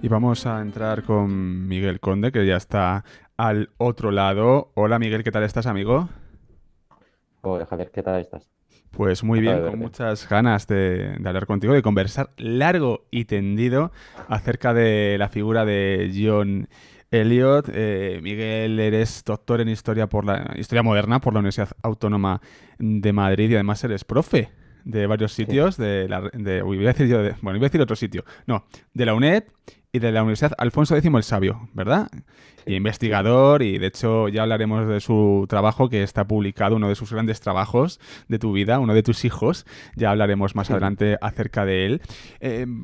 y vamos a entrar con Miguel Conde, que ya está al otro lado. Hola Miguel, ¿qué tal estás, amigo? Hola Javier, ¿qué tal estás? Pues muy Encantado bien, de con verte. muchas ganas de hablar contigo, de conversar largo y tendido acerca de la figura de John Eliot. Miguel, eres doctor en historia por la historia moderna por la Universidad Autónoma de Madrid y además eres profe de varios Sí, sitios uy, voy a decir yo bueno, iba a decir otro sitio. No, de la UNED y de la Universidad Alfonso X el Sabio, ¿verdad? Y sí, sí, sí. investigador, y de hecho ya hablaremos de su trabajo que está publicado, uno de sus grandes trabajos de tu vida, uno de tus hijos. Ya hablaremos más adelante acerca de él.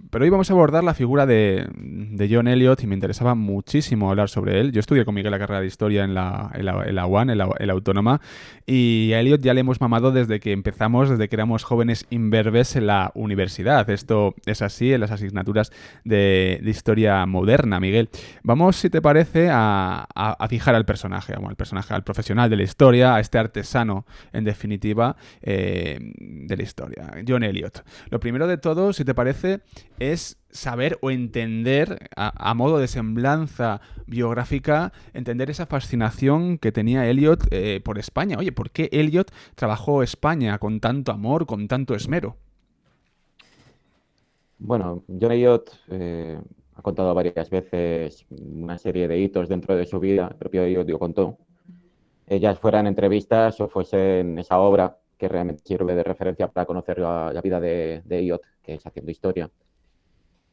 Pero hoy vamos a abordar la figura de John Eliot y me interesaba muchísimo hablar sobre él. Yo estudié con Miguel la carrera de historia en la UAN, en la Autónoma, y a Eliot ya le hemos mamado desde que empezamos, desde que éramos jóvenes imberbes en la universidad. Esto es así en las asignaturas de historia moderna, Miguel. Vamos, si te parece, a fijar al personaje, bueno, al personaje, al profesional de la historia, a este artesano, en definitiva, de la historia, John Eliot. Lo primero de todo, si te parece, es saber o entender, a modo de semblanza biográfica, entender esa fascinación que tenía Eliot por España. Oye, ¿por qué Eliot trabajó España con tanto amor, con tanto esmero? Bueno, John Elliot ha contado varias veces una serie de hitos dentro de su vida, el propio Elliot lo contó. Ellas fueran entrevistas o fuesen esa obra que realmente sirve de referencia para conocer la vida de Elliot, que es Haciendo Historia.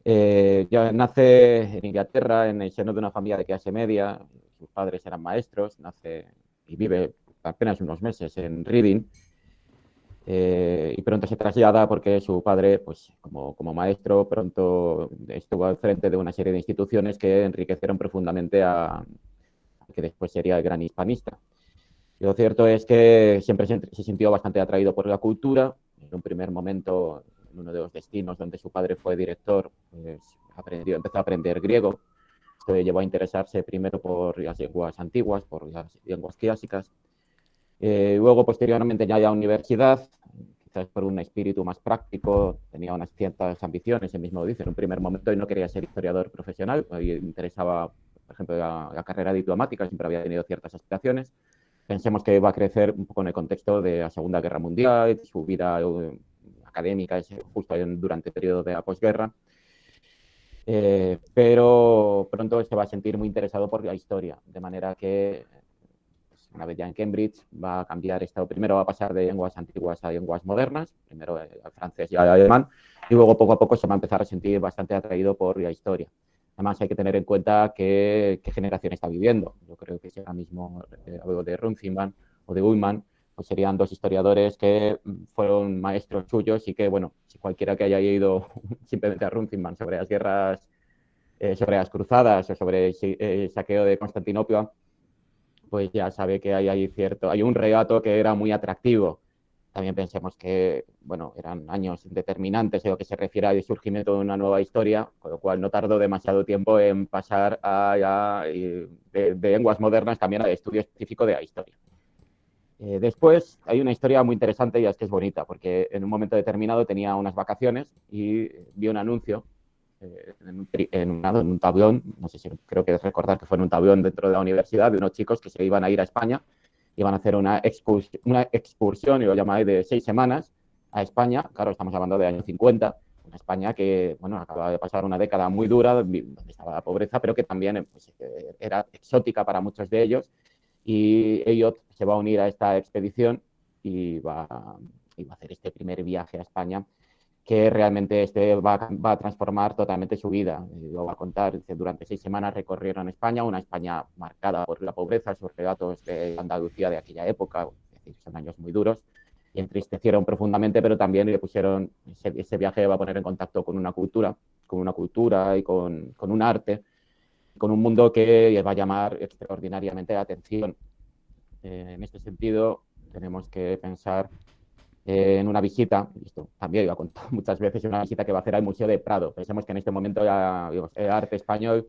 Ya nace en Inglaterra, en el seno de una familia de clase media. Sus padres eran maestros, nace y vive apenas unos meses en Reading. Y pronto se traslada porque su padre, pues como maestro, pronto estuvo al frente de una serie de instituciones que enriquecieron profundamente a que después sería el gran hispanista. Y lo cierto es que siempre se sintió bastante atraído por la cultura. En un primer momento, en uno de los destinos donde su padre fue director, pues empezó a aprender griego. Esto le llevó a interesarse primero por las lenguas antiguas, por las lenguas clásicas. Luego, posteriormente, ya a la universidad, quizás por un espíritu más práctico, tenía unas ciertas ambiciones, él mismo lo dice, en un primer momento y no quería ser historiador profesional, le interesaba, por ejemplo, la carrera diplomática, siempre había tenido ciertas aspiraciones. Pensemos que va a crecer un poco en el contexto de la Segunda Guerra Mundial, su vida académica es justo durante el periodo de la posguerra, pero pronto se va a sentir muy interesado por la historia, de manera que una vez ya en Cambridge, va a cambiar esto. Primero va a pasar de lenguas antiguas a lenguas modernas, primero al francés y al alemán, y luego poco a poco se va a empezar a sentir bastante atraído por la historia. Además, hay que tener en cuenta qué generación está viviendo. Yo creo que si ahora mismo hablo de Runciman o de Ullman, pues serían dos historiadores que fueron maestros suyos y que, bueno, si cualquiera que haya ido simplemente a Runciman sobre las guerras, sobre las cruzadas o sobre el saqueo de Constantinopla, pues ya sabe que hay un relato que era muy atractivo. También pensemos que, bueno, eran años determinantes en lo que se refiere al surgimiento de una nueva historia, con lo cual no tardó demasiado tiempo en pasar de lenguas modernas también al estudio específico de la historia. Después hay una historia muy interesante y es que es bonita, porque en un momento determinado tenía unas vacaciones y vi un anuncio en un tablón, no sé si creo que es recordar que fue en un tablón dentro de la universidad, de unos chicos que se iban a ir a España, iban a hacer una excursión, y lo llamáis, de 6 semanas a España. Claro, estamos hablando de años 50, una España que, bueno, acaba de pasar una década muy dura, donde estaba la pobreza, pero que también pues, era exótica para muchos de ellos. Y Elliot se va a unir a esta expedición y va a hacer este primer viaje a España, que realmente va a transformar totalmente su vida. Lo va a contar, durante 6 semanas recorrieron España, una España marcada por la pobreza, sus relatos de Andalucía de aquella época, es decir, son años muy duros, y entristecieron profundamente, pero también le pusieron, ese viaje va a poner en contacto con una cultura y con un arte, con un mundo que les va a llamar extraordinariamente la atención. En este sentido, tenemos que pensar en una visita, y esto también lo he contado muchas veces, en una visita que va a hacer al Museo de Prado. Pensemos que en este momento ya, digamos, el arte español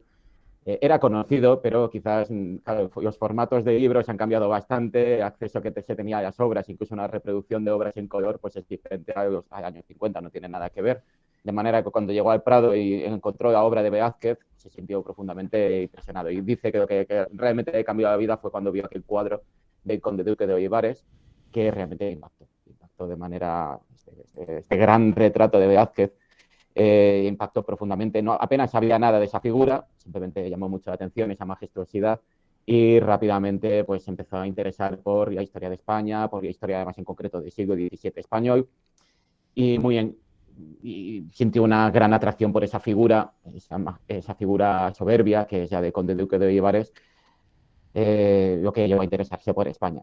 era conocido, pero quizás, claro, los formatos de libros han cambiado bastante, el acceso que se tenía a las obras, incluso una reproducción de obras en color, pues es diferente a los años 50, no tiene nada que ver. De manera que cuando llegó al Prado y encontró la obra de Velázquez, se sintió profundamente impresionado. Y dice que lo que realmente le cambió la vida fue cuando vio aquel cuadro del Conde Duque de Olivares, que realmente impactó de manera, este gran retrato de Velázquez, impactó profundamente. No, apenas sabía nada de esa figura, simplemente llamó mucho la atención esa majestuosidad y rápidamente pues empezó a interesar por la historia de España, por la historia además en concreto del siglo XVII español y y sintió una gran atracción por esa figura soberbia que es la de Conde Duque de Olivares, lo que llevó a interesarse por España.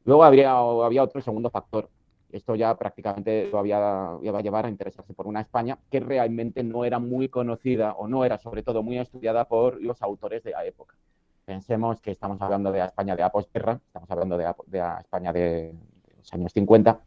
Luego había otro segundo factor. Esto ya prácticamente lo iba a llevar a interesarse por una España que realmente no era muy conocida o no era sobre todo muy estudiada por los autores de la época. Pensemos que estamos hablando de la España de la posguerra, estamos hablando de la España de los años 50,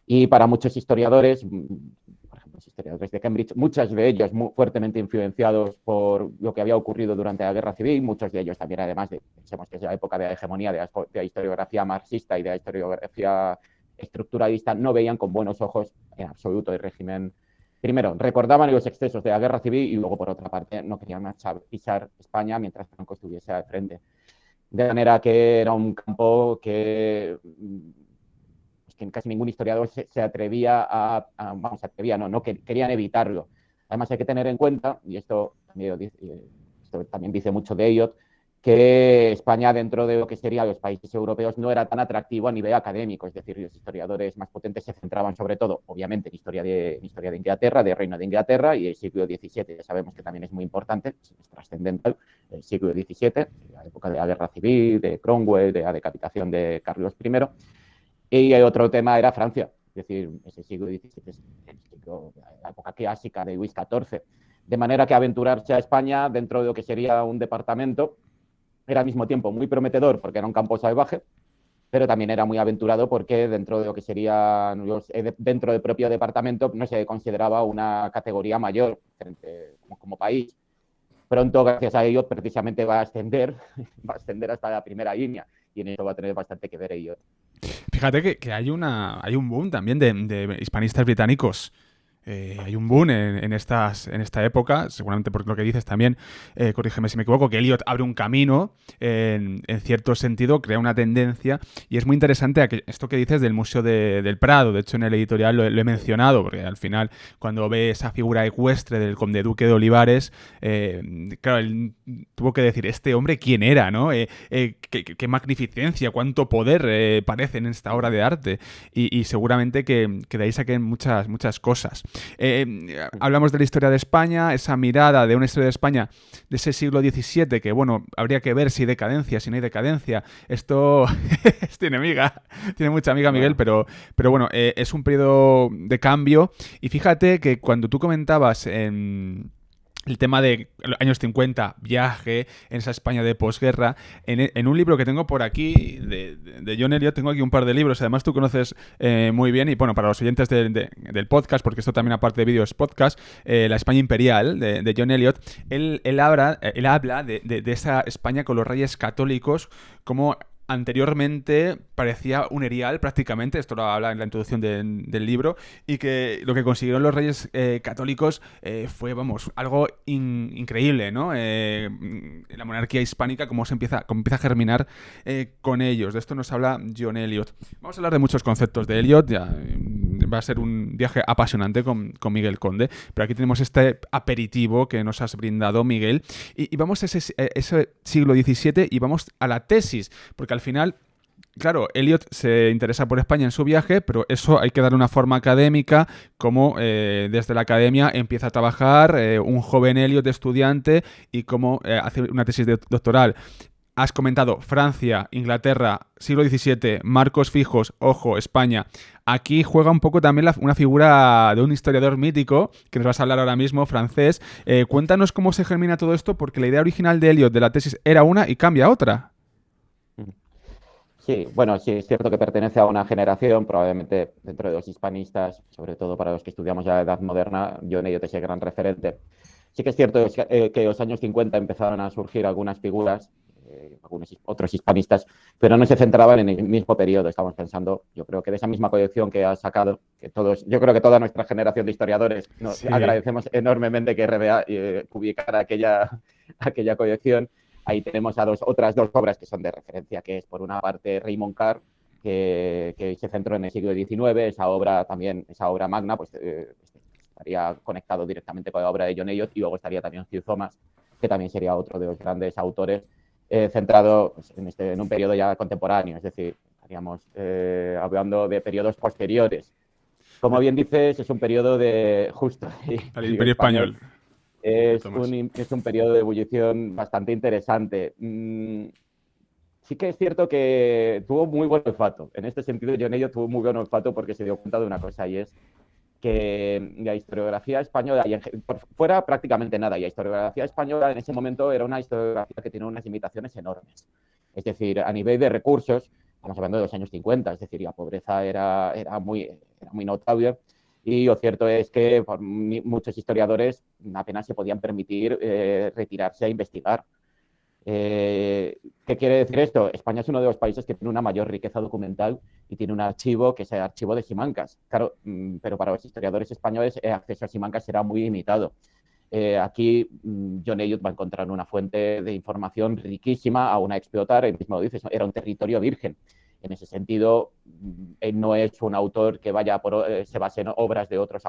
y para muchos historiadores, por ejemplo, los historiadores de Cambridge, muchos de ellos muy fuertemente influenciados por lo que había ocurrido durante la Guerra Civil, muchos de ellos también, además, pensemos que es la época de la hegemonía de la historiografía marxista y de la historiografía estructuralista, no veían con buenos ojos en absoluto el régimen. Primero, recordaban los excesos de la Guerra Civil y luego, por otra parte, no querían pisar España mientras Franco estuviese al frente. De manera que era un campo que casi ningún historiador se atrevía no, que querían evitarlo. Además hay que tener en cuenta, y esto también dice mucho de Eliot, que España dentro de lo que serían los países europeos no era tan atractivo a nivel académico, es decir, los historiadores más potentes se centraban sobre todo, obviamente, en historia de Inglaterra, del Reino de Inglaterra y el siglo XVII, ya sabemos que también es muy importante, es trascendental, el siglo XVII, la época de la Guerra Civil, de Cromwell, de la decapitación de Carlos I. Y el otro tema era Francia, es decir, ese siglo XVII, la época clásica de Luis XIV. De manera que aventurarse a España dentro de lo que sería un departamento era al mismo tiempo muy prometedor porque era un campo salvaje, pero también era muy aventurado porque dentro de lo que sería dentro del propio departamento no se consideraba una categoría mayor como país. Pronto, gracias a ello, precisamente va a ascender hasta la primera línea y en eso va a tener bastante que ver ello. Fíjate que hay un boom también de hispanistas británicos. Hay un boom en esta época, seguramente por lo que dices también, corrígeme si me equivoco, que Eliot abre un camino, en cierto sentido, crea una tendencia, y es muy interesante esto que dices del Museo del Prado. De hecho, en el editorial lo he mencionado, porque al final, cuando ve esa figura ecuestre del Conde Duque de Olivares, claro, él tuvo que decir, ¿este hombre quién era? ¿No? Qué magnificencia, cuánto poder parece en esta obra de arte, y seguramente que de ahí saquen muchas cosas. Hablamos de la historia de España, esa mirada de una historia de España de ese siglo XVII, que bueno, habría que ver si hay decadencia, si no hay decadencia. Esto tiene mucha amiga Miguel, pero bueno, es un periodo de cambio. Y fíjate que cuando tú comentabas el tema de los años 50, viaje en esa España de posguerra, en un libro que tengo por aquí de John Eliot, tengo aquí un par de libros, además tú conoces muy bien, y bueno, para los oyentes del podcast, porque esto también aparte de vídeo es podcast, La España Imperial de John Eliot, él habla de esa España con los reyes católicos, como anteriormente parecía un erial prácticamente, esto lo habla en la introducción del libro, y que lo que consiguieron los reyes católicos fue, vamos, algo increíble, ¿no? La monarquía hispánica, cómo empieza a germinar con ellos. De esto nos habla John Eliot. Vamos a hablar de muchos conceptos de Eliot, ya va a ser un viaje apasionante con Miguel Conde, pero aquí tenemos este aperitivo que nos has brindado, Miguel, y vamos a ese siglo XVII y vamos a la tesis, porque al final, claro, Eliot se interesa por España en su viaje, pero eso hay que darle una forma académica, como desde la academia empieza a trabajar un joven Eliot de estudiante y cómo hace una tesis doctoral. Has comentado Francia, Inglaterra, siglo XVII, marcos fijos, ojo, España. Aquí juega un poco también una figura de un historiador mítico, que nos vas a hablar ahora mismo, francés. Cuéntanos cómo se germina todo esto, porque la idea original de Eliot de la tesis era una y cambia a otra. Sí, bueno, sí, es cierto que pertenece a una generación, probablemente dentro de los hispanistas, sobre todo para los que estudiamos ya la Edad Moderna, John Eliot es el gran referente. Sí que es cierto que en los años 50 empezaron a surgir algunas figuras algunos otros hispanistas, pero no se centraban en el mismo periodo. Estamos pensando, yo creo que de esa misma colección que has sacado, que todos, yo creo que toda nuestra generación de historiadores nos Sí, agradecemos enormemente que RBA publicara aquella colección. Ahí tenemos a otras dos obras que son de referencia, que es por una parte Raymond Carr, que se centró en el siglo XIX, esa obra también, esa obra magna, pues estaría conectado directamente con la obra de John Eliot, y luego estaría también Hugh Thomas, que también sería otro de los grandes autores centrado pues, en un periodo ya contemporáneo, es decir, estaríamos hablando de periodos posteriores. Como bien dices, es un periodo de justo al Imperio Imperio Español. Español de Es Tomás. es un periodo de ebullición bastante interesante. Sí que es cierto que tuvo muy buen olfato. En este sentido, John Elliot tuvo muy buen olfato porque se dio cuenta de una cosa, y es que la historiografía española, por fuera prácticamente nada, y la historiografía española en ese momento era una historiografía que tenía unas limitaciones enormes. Es decir, a nivel de recursos, estamos hablando de los años 50, es decir, la pobreza era muy notable, y lo cierto es que muchos historiadores apenas se podían permitir retirarse a investigar. ¿Qué quiere decir esto? España es uno de los países que tiene una mayor riqueza documental y tiene un archivo que es el archivo de Simancas. Claro, pero para los historiadores españoles el acceso a Simancas será muy limitado. Aquí John Elliot va a encontrar una fuente de información riquísima, aún a explotar. Él mismo lo dice, era un territorio virgen. En ese sentido, él no es un autor que se base en obras de otros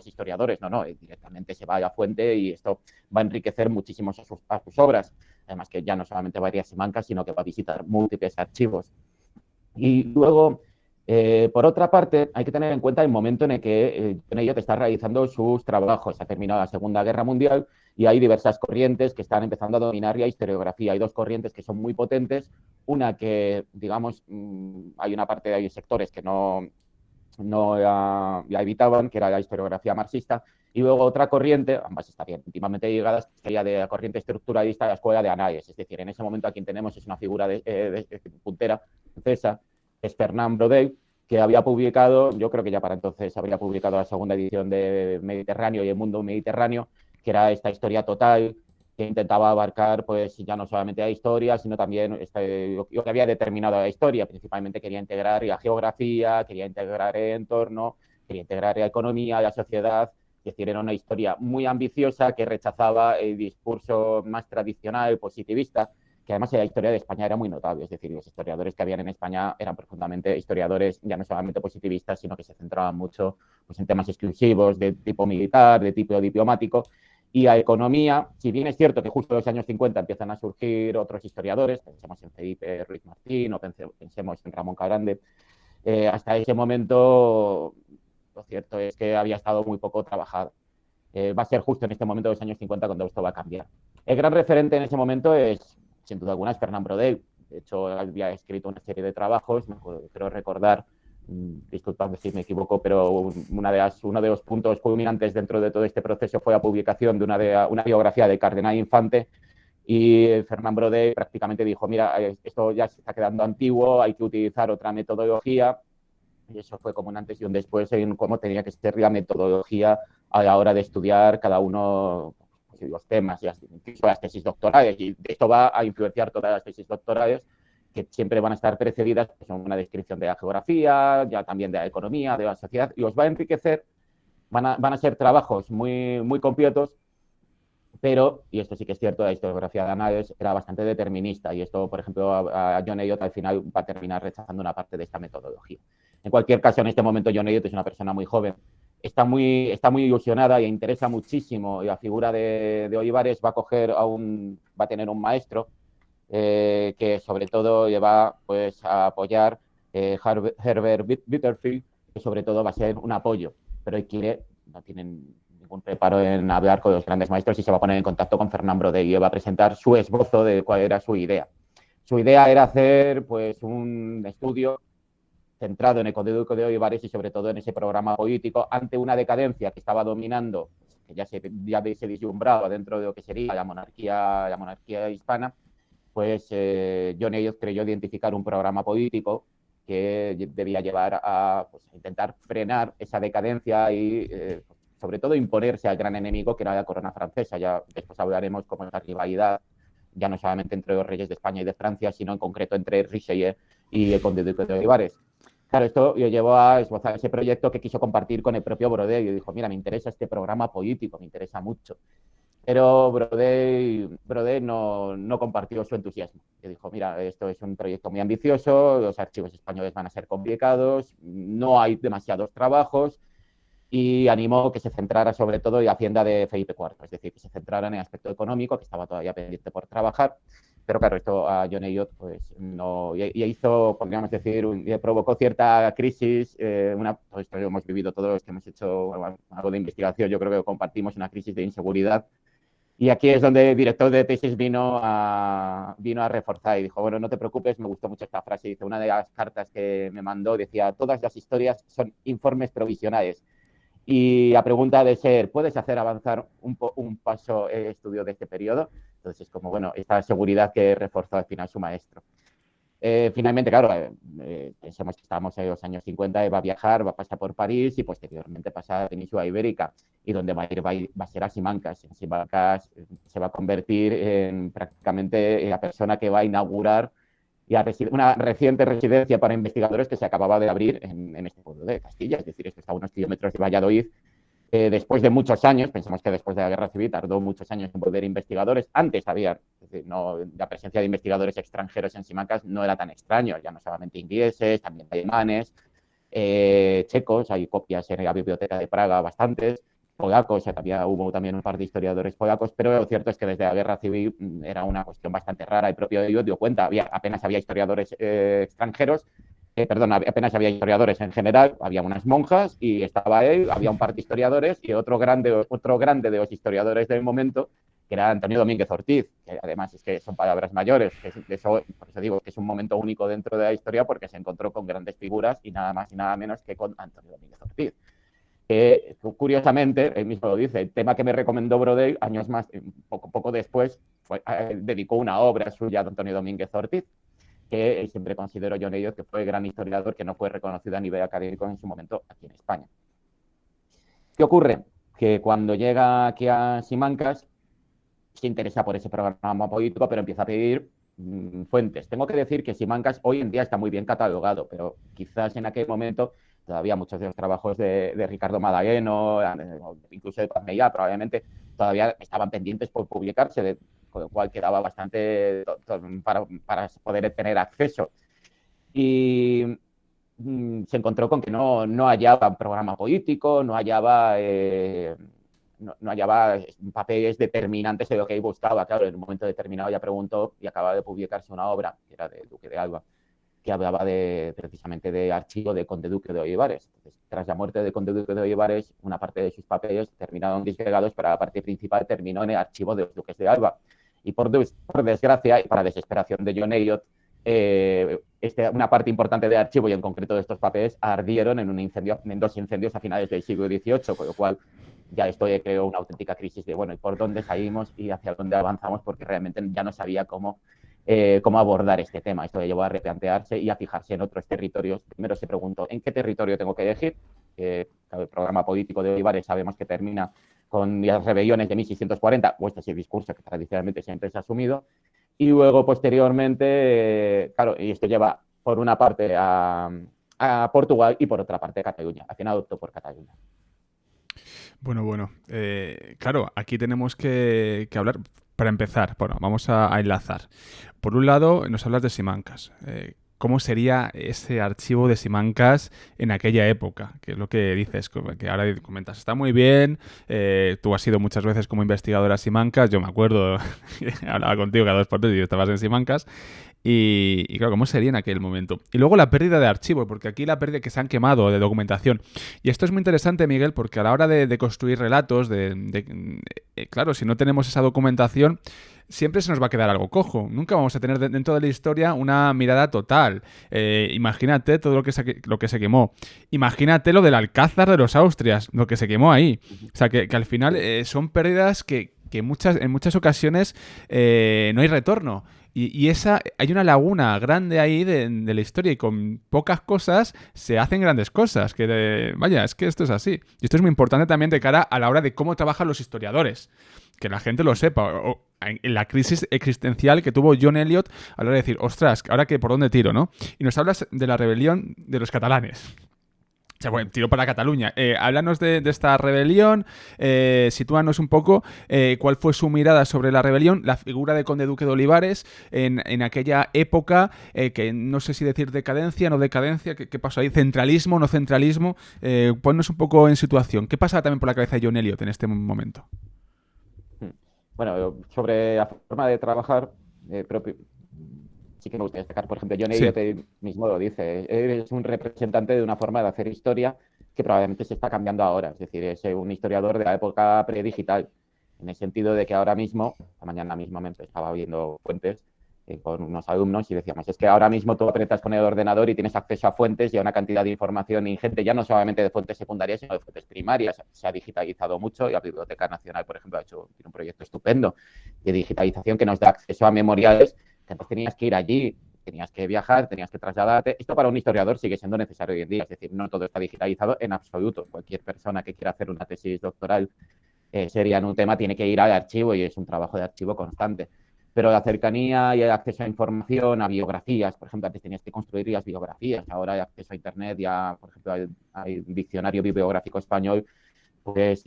historiadores, no, directamente se va a la fuente, y esto va a enriquecer muchísimo a sus obras. Además que ya no solamente va a ir a Simancas, sino que va a visitar múltiples archivos. Y luego, por otra parte, hay que tener en cuenta el momento en el que John Elliot está realizando sus trabajos. Ha terminado la Segunda Guerra Mundial y hay diversas corrientes que están empezando a dominar la historiografía. Hay dos corrientes que son muy potentes. Una que, digamos, hay una parte de sectores que no la evitaban, que era la historiografía marxista, y luego otra corriente, ambas estarían íntimamente ligadas, que sería de la corriente estructuralista de la escuela de Anayes. Es decir, en ese momento a quien tenemos es una figura de puntera francesa, es Fernand Braudel, que había publicado, yo creo que ya para entonces habría publicado la segunda edición de Mediterráneo y el mundo mediterráneo, que era esta historia total que intentaba abarcar pues ya no solamente la historia, sino también lo que había determinado la historia. Principalmente quería integrar la geografía, quería integrar el entorno, quería integrar la economía, la sociedad. Es decir, era una historia muy ambiciosa que rechazaba el discurso más tradicional, positivista, que además la historia de España era muy notable. Es decir, los historiadores que habían en España eran profundamente historiadores ya no solamente positivistas, sino que se centraban mucho pues, en temas exclusivos de tipo militar, de tipo diplomático. Y a economía, si bien es cierto que justo en los años 50 empiezan a surgir otros historiadores, pensemos en Felipe Ruiz Martín o pensemos en Ramón Cagrande, hasta ese momento lo cierto es que había estado muy poco trabajado. Va a ser justo en este momento de los años 50 cuando esto va a cambiar. El gran referente en ese momento es, sin duda alguna, es Fernand Braudel. De hecho, había escrito una serie de trabajos, creo recordar, disculpadme si me equivoco, pero uno de los puntos culminantes dentro de todo este proceso fue la publicación de una biografía del cardenal Infante, y Fernand Braudel prácticamente dijo, mira, esto ya se está quedando antiguo, hay que utilizar otra metodología, y eso fue como un antes y un después en cómo tenía que ser la metodología a la hora de estudiar cada uno los temas, incluso las tesis doctorales, y esto va a influenciar todas las tesis doctorales, que siempre van a estar precedidas por pues, una descripción de la geografía, ya también de la economía, de la sociedad, y os va a enriquecer. Van a ser trabajos muy, muy completos, pero, y esto sí que es cierto, la historiografía de Anales era bastante determinista, y esto, por ejemplo, a John Elliot al final va a terminar rechazando una parte de esta metodología. En cualquier caso, en este momento John Elliot es una persona muy joven, está muy ilusionada y interesa muchísimo, y la figura de Olivares va a tener un maestro que sobre todo le va pues, a apoyar Herbert Bitterfield, que sobre todo va a ser un apoyo, pero él quiere, no tienen ningún reparo en hablar con los grandes maestros, y se va a poner en contacto con Fernand Braudel y va a presentar su esbozo de cuál era su idea. Su idea era hacer pues, un estudio centrado en el Código de Olivares y sobre todo en ese programa político ante una decadencia que estaba dominando, que ya se vislumbraba dentro de lo que sería la monarquía hispana. Pues John Elliot creyó identificar un programa político que debía llevar a pues, intentar frenar esa decadencia y sobre todo imponerse al gran enemigo que era la corona francesa. Ya después hablaremos cómo esa rivalidad ya no solamente entre los reyes de España y de Francia, sino en concreto entre Richelieu y el conde duque de Olivares. Claro, esto yo llevó a esbozar ese proyecto que quiso compartir con el propio Brodel y dijo, mira, me interesa este programa político, me interesa mucho. Pero Brodel no compartió su entusiasmo. Y dijo, mira, esto es un proyecto muy ambicioso, los archivos españoles van a ser complicados, no hay demasiados trabajos, y animó que se centrara sobre todo en la hacienda de Felipe IV, es decir, que se centrara en el aspecto económico, que estaba todavía pendiente por trabajar. Pero claro, esto a John Elliot pues no, y hizo, podríamos decir, provocó cierta crisis, todo esto lo hemos vivido todos los que hemos hecho algo de investigación, yo creo que compartimos una crisis de inseguridad. Y aquí es donde el director de tesis vino a reforzar y dijo, bueno, no te preocupes, me gustó mucho esta frase. Dice, una de las cartas que me mandó decía, todas las historias son informes provisionales. Y la pregunta de ser, ¿puedes hacer avanzar un paso el estudio de este periodo? Entonces, como bueno, esta seguridad que reforzó al final su maestro. Finalmente, claro, pensemos que estábamos en los años 50, va a viajar, va a pasar por París y posteriormente pasa a la península ibérica, y donde va a ser a Simancas. En Simancas se va a convertir en prácticamente la persona que va a inaugurar una reciente residencia para investigadores que se acababa de abrir en este pueblo de Castilla, es decir, esto está a unos kilómetros de Valladolid. Después de muchos años, pensemos que después de la Guerra Civil tardó muchos años en volver investigadores, antes había, es decir, la presencia de investigadores extranjeros en Simancas no era tan extraño, ya no solamente ingleses, también alemanes, checos, hay copias en la biblioteca de Praga bastantes, polacos, hubo también un par de historiadores polacos, pero lo cierto es que desde la Guerra Civil era una cuestión bastante rara, el propio Elliot dio cuenta, apenas había historiadores extranjeros, apenas había historiadores en general, había unas monjas y estaba él, había un par de historiadores y otro grande de los historiadores del momento, que era Antonio Domínguez Ortiz, que además es que son palabras mayores, por eso digo que es un momento único dentro de la historia porque se encontró con grandes figuras y nada más y nada menos que con Antonio Domínguez Ortiz. Curiosamente, él mismo lo dice, el tema que me recomendó Brodel, años más, poco después, dedicó una obra suya a Antonio Domínguez Ortiz, que siempre considero John Elliot que fue el gran historiador que no fue reconocido a nivel académico en su momento aquí en España. ¿Qué ocurre? Que cuando llega aquí a Simancas se interesa por ese programa político, pero empieza a pedir fuentes. Tengo que decir que Simancas hoy en día está muy bien catalogado, pero quizás en aquel momento todavía muchos de los trabajos de Ricardo Madaleno, incluso de Paz Mellá, probablemente todavía estaban pendientes por publicarse, con lo cual quedaba bastante para poder tener acceso. Y se encontró con que no hallaba programa político, no hallaba papeles determinantes de lo que él buscaba. Claro, en un momento determinado ya preguntó y acababa de publicarse una obra, que era de Duque de Alba, que hablaba precisamente de archivo de Conde Duque de Olivares. Entonces, tras la muerte de Conde Duque de Olivares, una parte de sus papeles terminaron disgregados, pero la parte principal terminó en el archivo de los Duques de Alba. Y por desgracia, y para desesperación de John Elliot, una parte importante del archivo, y en concreto de estos papeles, ardieron en dos incendios a finales del siglo XVIII, con lo cual ya esto creó una auténtica crisis de, bueno, ¿y por dónde salimos y hacia dónde avanzamos? Porque realmente ya no sabía cómo abordar este tema. Esto le llevó a replantearse y a fijarse en otros territorios. Primero se preguntó, ¿en qué territorio tengo que elegir? El programa político de Olivares sabemos que termina con las rebeliones de 1640, o este es el discurso que tradicionalmente siempre se ha asumido, y luego posteriormente, claro, y esto lleva por una parte a Portugal y por otra parte a Cataluña. Al final optó por Cataluña. Bueno, claro, aquí tenemos que hablar. Para empezar, bueno, vamos a enlazar. Por un lado, nos hablas de Simancas. ¿Cómo sería ese archivo de Simancas en aquella época? Que es lo que dices, que ahora comentas. Está muy bien, tú has ido muchas veces como investigadora a Simancas, yo me acuerdo, hablaba contigo cada 2 por 3 y estabas en Simancas. Y claro, ¿cómo sería en aquel momento? Y luego la pérdida de archivos, porque aquí la pérdida que se han quemado de documentación. Y esto es muy interesante, Miguel, porque a la hora de construir relatos, claro, si no tenemos esa documentación, siempre se nos va a quedar algo cojo. Nunca vamos a tener dentro de la historia una mirada total. Imagínate todo lo que se quemó. Imagínate lo del Alcázar de los Austrias, lo que se quemó ahí. O sea, que al final son pérdidas que en muchas ocasiones no hay retorno. Y esa, hay una laguna grande ahí de la historia y con pocas cosas se hacen grandes cosas. Vaya, es que esto es así. Y esto es muy importante también de cara a la hora de cómo trabajan los historiadores. Que la gente lo sepa. En la crisis existencial que tuvo John Eliot a la hora de decir, ostras, ¿ahora qué, por dónde tiro, no? Y nos hablas de la rebelión de los catalanes. O sea, bueno, tiro para Cataluña. Háblanos de esta rebelión, sitúanos un poco cuál fue su mirada sobre la rebelión, la figura de Conde Duque de Olivares en aquella época, que no sé si decir decadencia, no decadencia, ¿qué pasó ahí? ¿Centralismo, no centralismo? Ponnos un poco en situación. ¿Qué pasa también por la cabeza de John Eliot en este momento? Bueno, sobre la forma de trabajar, sí que me gustaría destacar, por ejemplo, John Sí. Eliot mismo lo dice, es un representante de una forma de hacer historia que probablemente se está cambiando ahora, es decir, es un historiador de la época predigital, en el sentido de que ahora mismo, esta mañana mismo me estaba viendo fuentes con unos alumnos y decíamos, es que ahora mismo tú apretas con el ordenador y tienes acceso a fuentes y a una cantidad de información ingente, ya no solamente de fuentes secundarias, sino de fuentes primarias. Se ha digitalizado mucho y la Biblioteca Nacional, por ejemplo, tiene un proyecto estupendo de digitalización que nos da acceso a memoriales que antes tenías que ir allí, tenías que viajar, tenías que trasladarte. Esto para un historiador sigue siendo necesario hoy en día, es decir, no todo está digitalizado en absoluto. Cualquier persona que quiera hacer una tesis doctoral seria en un tema tiene que ir al archivo y es un trabajo de archivo constante. Pero la cercanía y el acceso a información, a biografías, por ejemplo, antes tenías que construir las biografías, ahora hay acceso a Internet, ya, por ejemplo, hay diccionario bibliográfico español, pues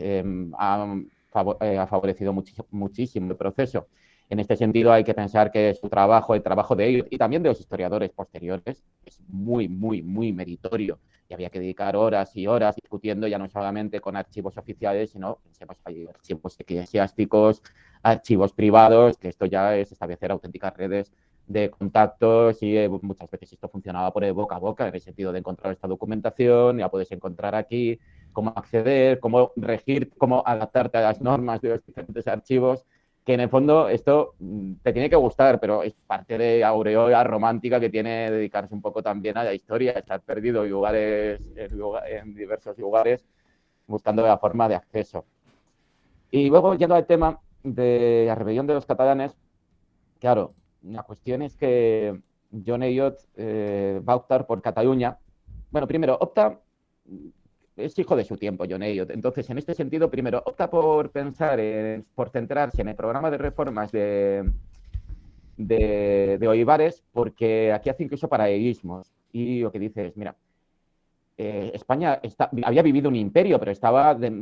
ha favorecido muchísimo el proceso. En este sentido, hay que pensar que su trabajo, el trabajo de ellos y también de los historiadores posteriores, es muy, muy, muy meritorio. Y había que dedicar horas y horas discutiendo ya no solamente con archivos oficiales, sino pensemos, hay archivos eclesiásticos, archivos privados, que esto ya es establecer auténticas redes de contactos y muchas veces esto funcionaba por el boca a boca, en el sentido de encontrar esta documentación, ya puedes encontrar aquí cómo acceder, cómo regir, cómo adaptarte a las normas de los diferentes archivos, que en el fondo esto te tiene que gustar, pero es parte de la aureola romántica que tiene dedicarse un poco también a la historia, estar perdido en diversos lugares buscando la forma de acceso. Y luego, yendo al tema de la rebelión de los catalanes, claro, la cuestión es que John Eliot va a optar por Cataluña. Bueno, primero, es hijo de su tiempo, John Eliot. Entonces, en este sentido, primero, opta por por centrarse en el programa de reformas de Olivares, porque aquí hace incluso paralelismos. Y lo que dice es, mira, España había vivido un imperio, pero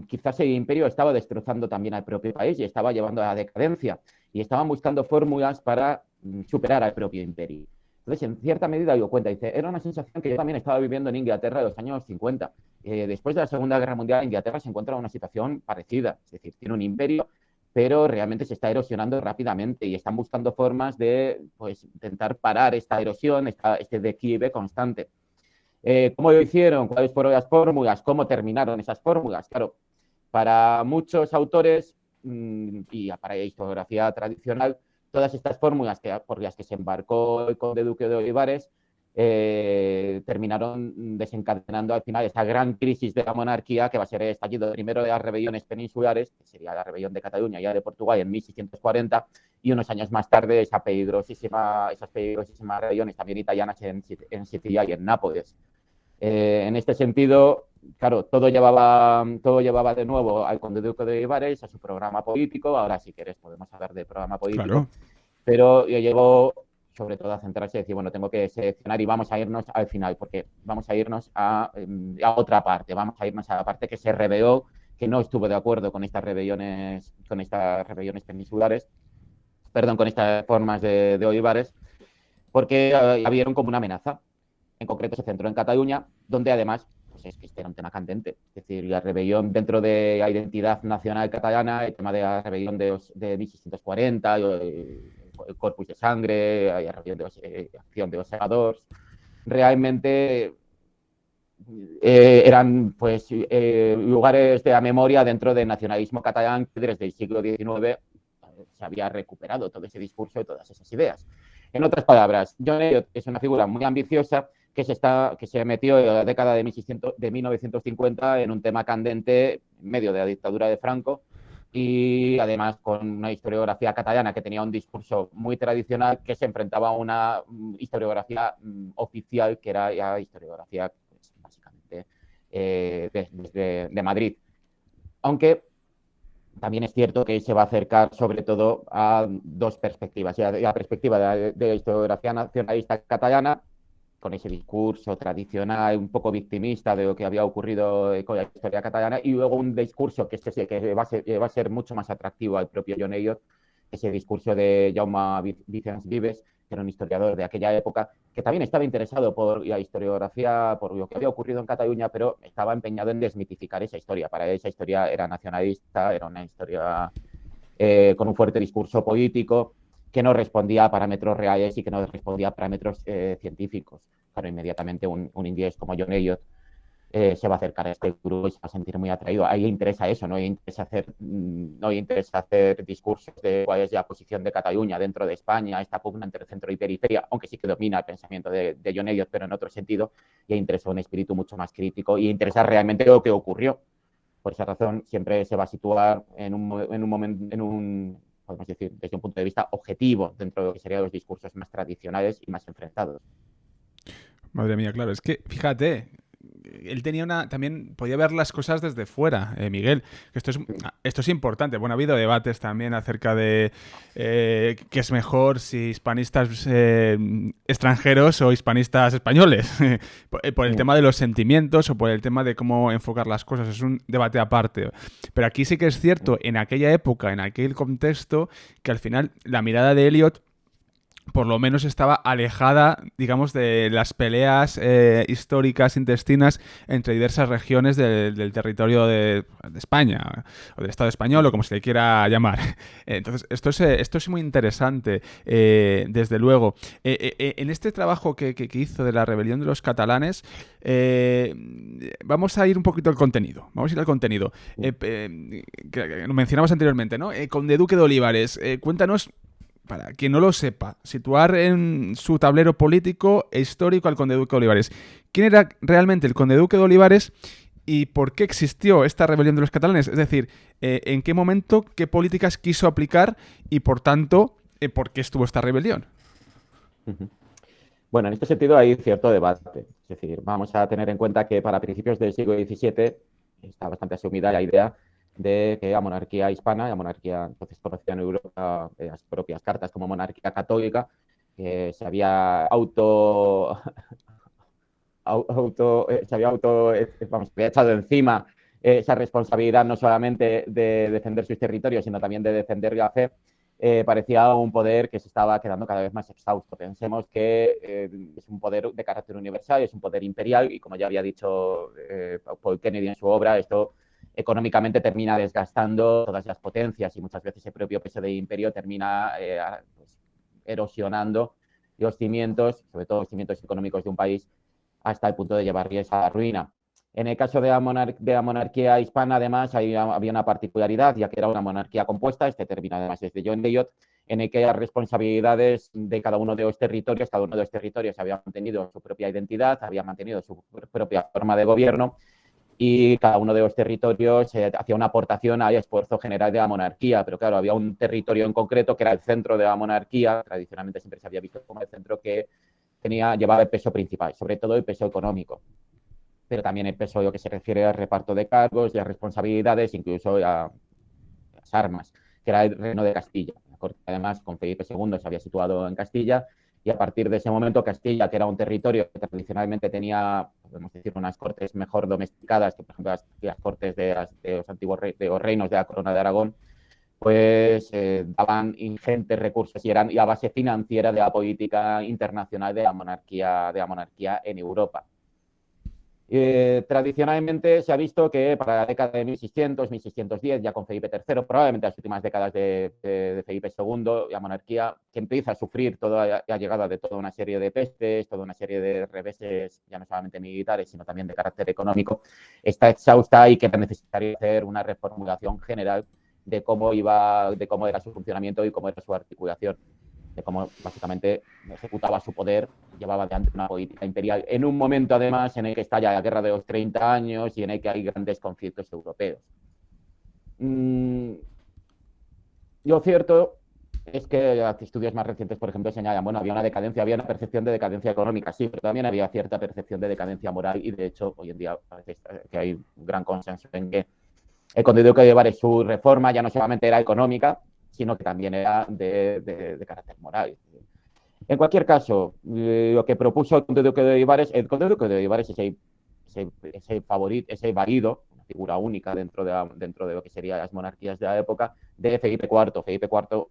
quizás el imperio estaba destrozando también al propio país y estaba llevando a la decadencia. Y estaban buscando fórmulas para superar al propio imperio. Entonces, en cierta medida, dio cuenta, dice, era una sensación que yo también estaba viviendo en Inglaterra en los años 50. Después de la Segunda Guerra Mundial, Inglaterra se encuentra en una situación parecida. Es decir, tiene un imperio, pero realmente se está erosionando rápidamente y están buscando formas de pues, intentar parar esta erosión, este declive constante. ¿Cómo lo hicieron? ¿Cuáles fueron las fórmulas? ¿Cómo terminaron esas fórmulas? Claro, para muchos autores y para la historiografía tradicional, todas estas fórmulas por las que se embarcó el conde duque de Olivares terminaron desencadenando al final esta gran crisis de la monarquía que va a ser el estallido primero de las rebeliones peninsulares, que sería la rebelión de Cataluña y la de Portugal en 1640, y unos años más tarde esas peligrosísimas rebeliones también italianas en Sicilia y en Nápoles. En este sentido, claro, todo llevaba de nuevo al conde duque de Olivares, a su programa político. Ahora, si quieres, podemos hablar de programa político. Claro. Pero yo llevo sobre todo a centrarse y decir, bueno, tengo que seleccionar y vamos a irnos al final, porque vamos a irnos a otra parte, vamos a irnos a la parte que se rebeló, que no estuvo de acuerdo con estas rebeliones peninsulares, perdón, con estas formas de Olivares, porque la vieron como una amenaza. En concreto se centró en Cataluña, donde además pues es que este era un tema candente. Es decir, la rebelión dentro de la identidad nacional catalana, el tema de la rebelión de 1640, el Corpus de Sangre, la rebelión de acción de los segadors, realmente eran pues lugares de la memoria dentro del nacionalismo catalán que desde el siglo XIX se había recuperado todo ese discurso y todas esas ideas. En otras palabras, John Eliot es una figura muy ambiciosa que se metió en la década de 1950 en un tema candente en medio de la dictadura de Franco y además con una historiografía catalana que tenía un discurso muy tradicional que se enfrentaba a una historiografía oficial que era ya historiografía pues, básicamente de Madrid. Aunque también es cierto que se va a acercar sobre todo a dos perspectivas. La perspectiva de la historiografía nacionalista catalana, con ese discurso tradicional, un poco victimista de lo que había ocurrido con la historia catalana, y luego un discurso que, que va a ser mucho más atractivo al propio John Eliot, ese discurso de Jaume Vicens Vives, que era un historiador de aquella época, que también estaba interesado por la historiografía, por lo que había ocurrido en Cataluña, pero estaba empeñado en desmitificar esa historia. Para él esa historia era nacionalista, era una historia con un fuerte discurso político, que no respondía a parámetros reales y que no respondía a parámetros científicos. Claro, inmediatamente un inglés como John Eliot se va a acercar a este grupo y se va a sentir muy atraído. Ahí interesa eso, no interesa hacer discursos de cuál es la posición de Cataluña dentro de España, esta pugna entre centro y periferia, aunque sí que domina el pensamiento de John Eliot, pero en otro sentido, y interesa un espíritu mucho más crítico y interesa realmente lo que ocurrió. Por esa razón, siempre se va a situar en un momento, podemos decir, desde un punto de vista objetivo dentro de lo que serían los discursos más tradicionales y más enfrentados. Madre mía, claro, es que fíjate, él tenía también podía ver las cosas desde fuera, Miguel. Esto es importante. Bueno, ha habido debates también acerca de qué es mejor, si hispanistas extranjeros o hispanistas españoles, por el tema de los sentimientos o por el tema de cómo enfocar las cosas. Es un debate aparte. Pero aquí sí que es cierto, en aquella época, en aquel contexto, que al final la mirada de Eliot por lo menos estaba alejada, digamos, de las peleas históricas intestinas entre diversas regiones del territorio de España, o del Estado español, o como se le quiera llamar. Entonces, esto es muy interesante, desde luego. En este trabajo que hizo de la rebelión de los catalanes, vamos a ir un poquito al contenido. Vamos a ir al contenido. Que lo mencionamos anteriormente, ¿no? Conde Duque de Olivares, cuéntanos, para quien no lo sepa, situar en su tablero político e histórico al conde duque de Olivares. ¿Quién era realmente el conde duque de Olivares y por qué existió esta rebelión de los catalanes? Es decir, ¿en qué momento, qué políticas quiso aplicar y, por tanto, por qué estuvo esta rebelión? Bueno, en este sentido hay cierto debate. Es decir, vamos a tener en cuenta que para principios del siglo XVII está bastante asumida la idea de que la monarquía hispana, la monarquía entonces conocida en Europa, las propias cartas como monarquía católica, se había vamos, había echado encima esa responsabilidad no solamente de defender sus territorios, sino también de defender la fe, parecía un poder que se estaba quedando cada vez más exhausto. Pensemos que es un poder de carácter universal, es un poder imperial y, como ya había dicho Paul Kennedy en su obra, esto económicamente termina desgastando todas las potencias y muchas veces el propio peso del imperio termina pues, erosionando los cimientos, sobre todo los cimientos económicos de un país, hasta el punto de llevarles a la ruina. En el caso de la monarquía hispana, además, había una particularidad, ya que era una monarquía compuesta, este término además es de John Eliot, en el que las responsabilidades de cada uno de los territorios había mantenido su propia identidad, había mantenido su propia forma de gobierno, y cada uno de los territorios hacía una aportación al esfuerzo general de la monarquía. Pero claro, había un territorio en concreto que era el centro de la monarquía, tradicionalmente siempre se había visto como el centro que llevaba el peso principal, sobre todo el peso económico, pero también el peso lo que se refiere al reparto de cargos y a responsabilidades, incluso a las armas, que era el reino de Castilla. La corte, además, con Felipe II se había situado en Castilla, y a partir de ese momento Castilla, que era un territorio que tradicionalmente tenía, podemos decir, unas cortes mejor domesticadas que, por ejemplo, las cortes de los antiguos reinos de la Corona de Aragón, pues daban ingentes recursos y eran la base financiera de la política internacional de la monarquía en Europa. Tradicionalmente se ha visto que para la década de 1600, 1610, ya con Felipe III, probablemente las últimas décadas de Felipe II, la monarquía que empieza a sufrir toda la llegada de toda una serie de pestes, toda una serie de reveses, ya no solamente militares, sino también de carácter económico, está exhausta y que era necesario hacer una reformulación general de cómo era su funcionamiento y cómo era su articulación, de cómo básicamente ejecutaba su poder, llevaba adelante una política imperial, en un momento además en el que estalla la guerra de los 30 años y en el que hay grandes conflictos europeos. Lo cierto es que estudios más recientes, por ejemplo, señalan, bueno, había una decadencia, había una percepción de decadencia económica, sí, pero también había cierta percepción de decadencia moral y, de hecho, hoy en día parece que hay un gran consenso en que el conde duque de Olivares, su reforma ya no solamente era económica, sino que también era de carácter moral. En cualquier caso, lo que propuso el conde duque de Olivares, ese favorito, ese válido, una figura única dentro de lo que serían las monarquías de la época, de Felipe IV. Felipe IV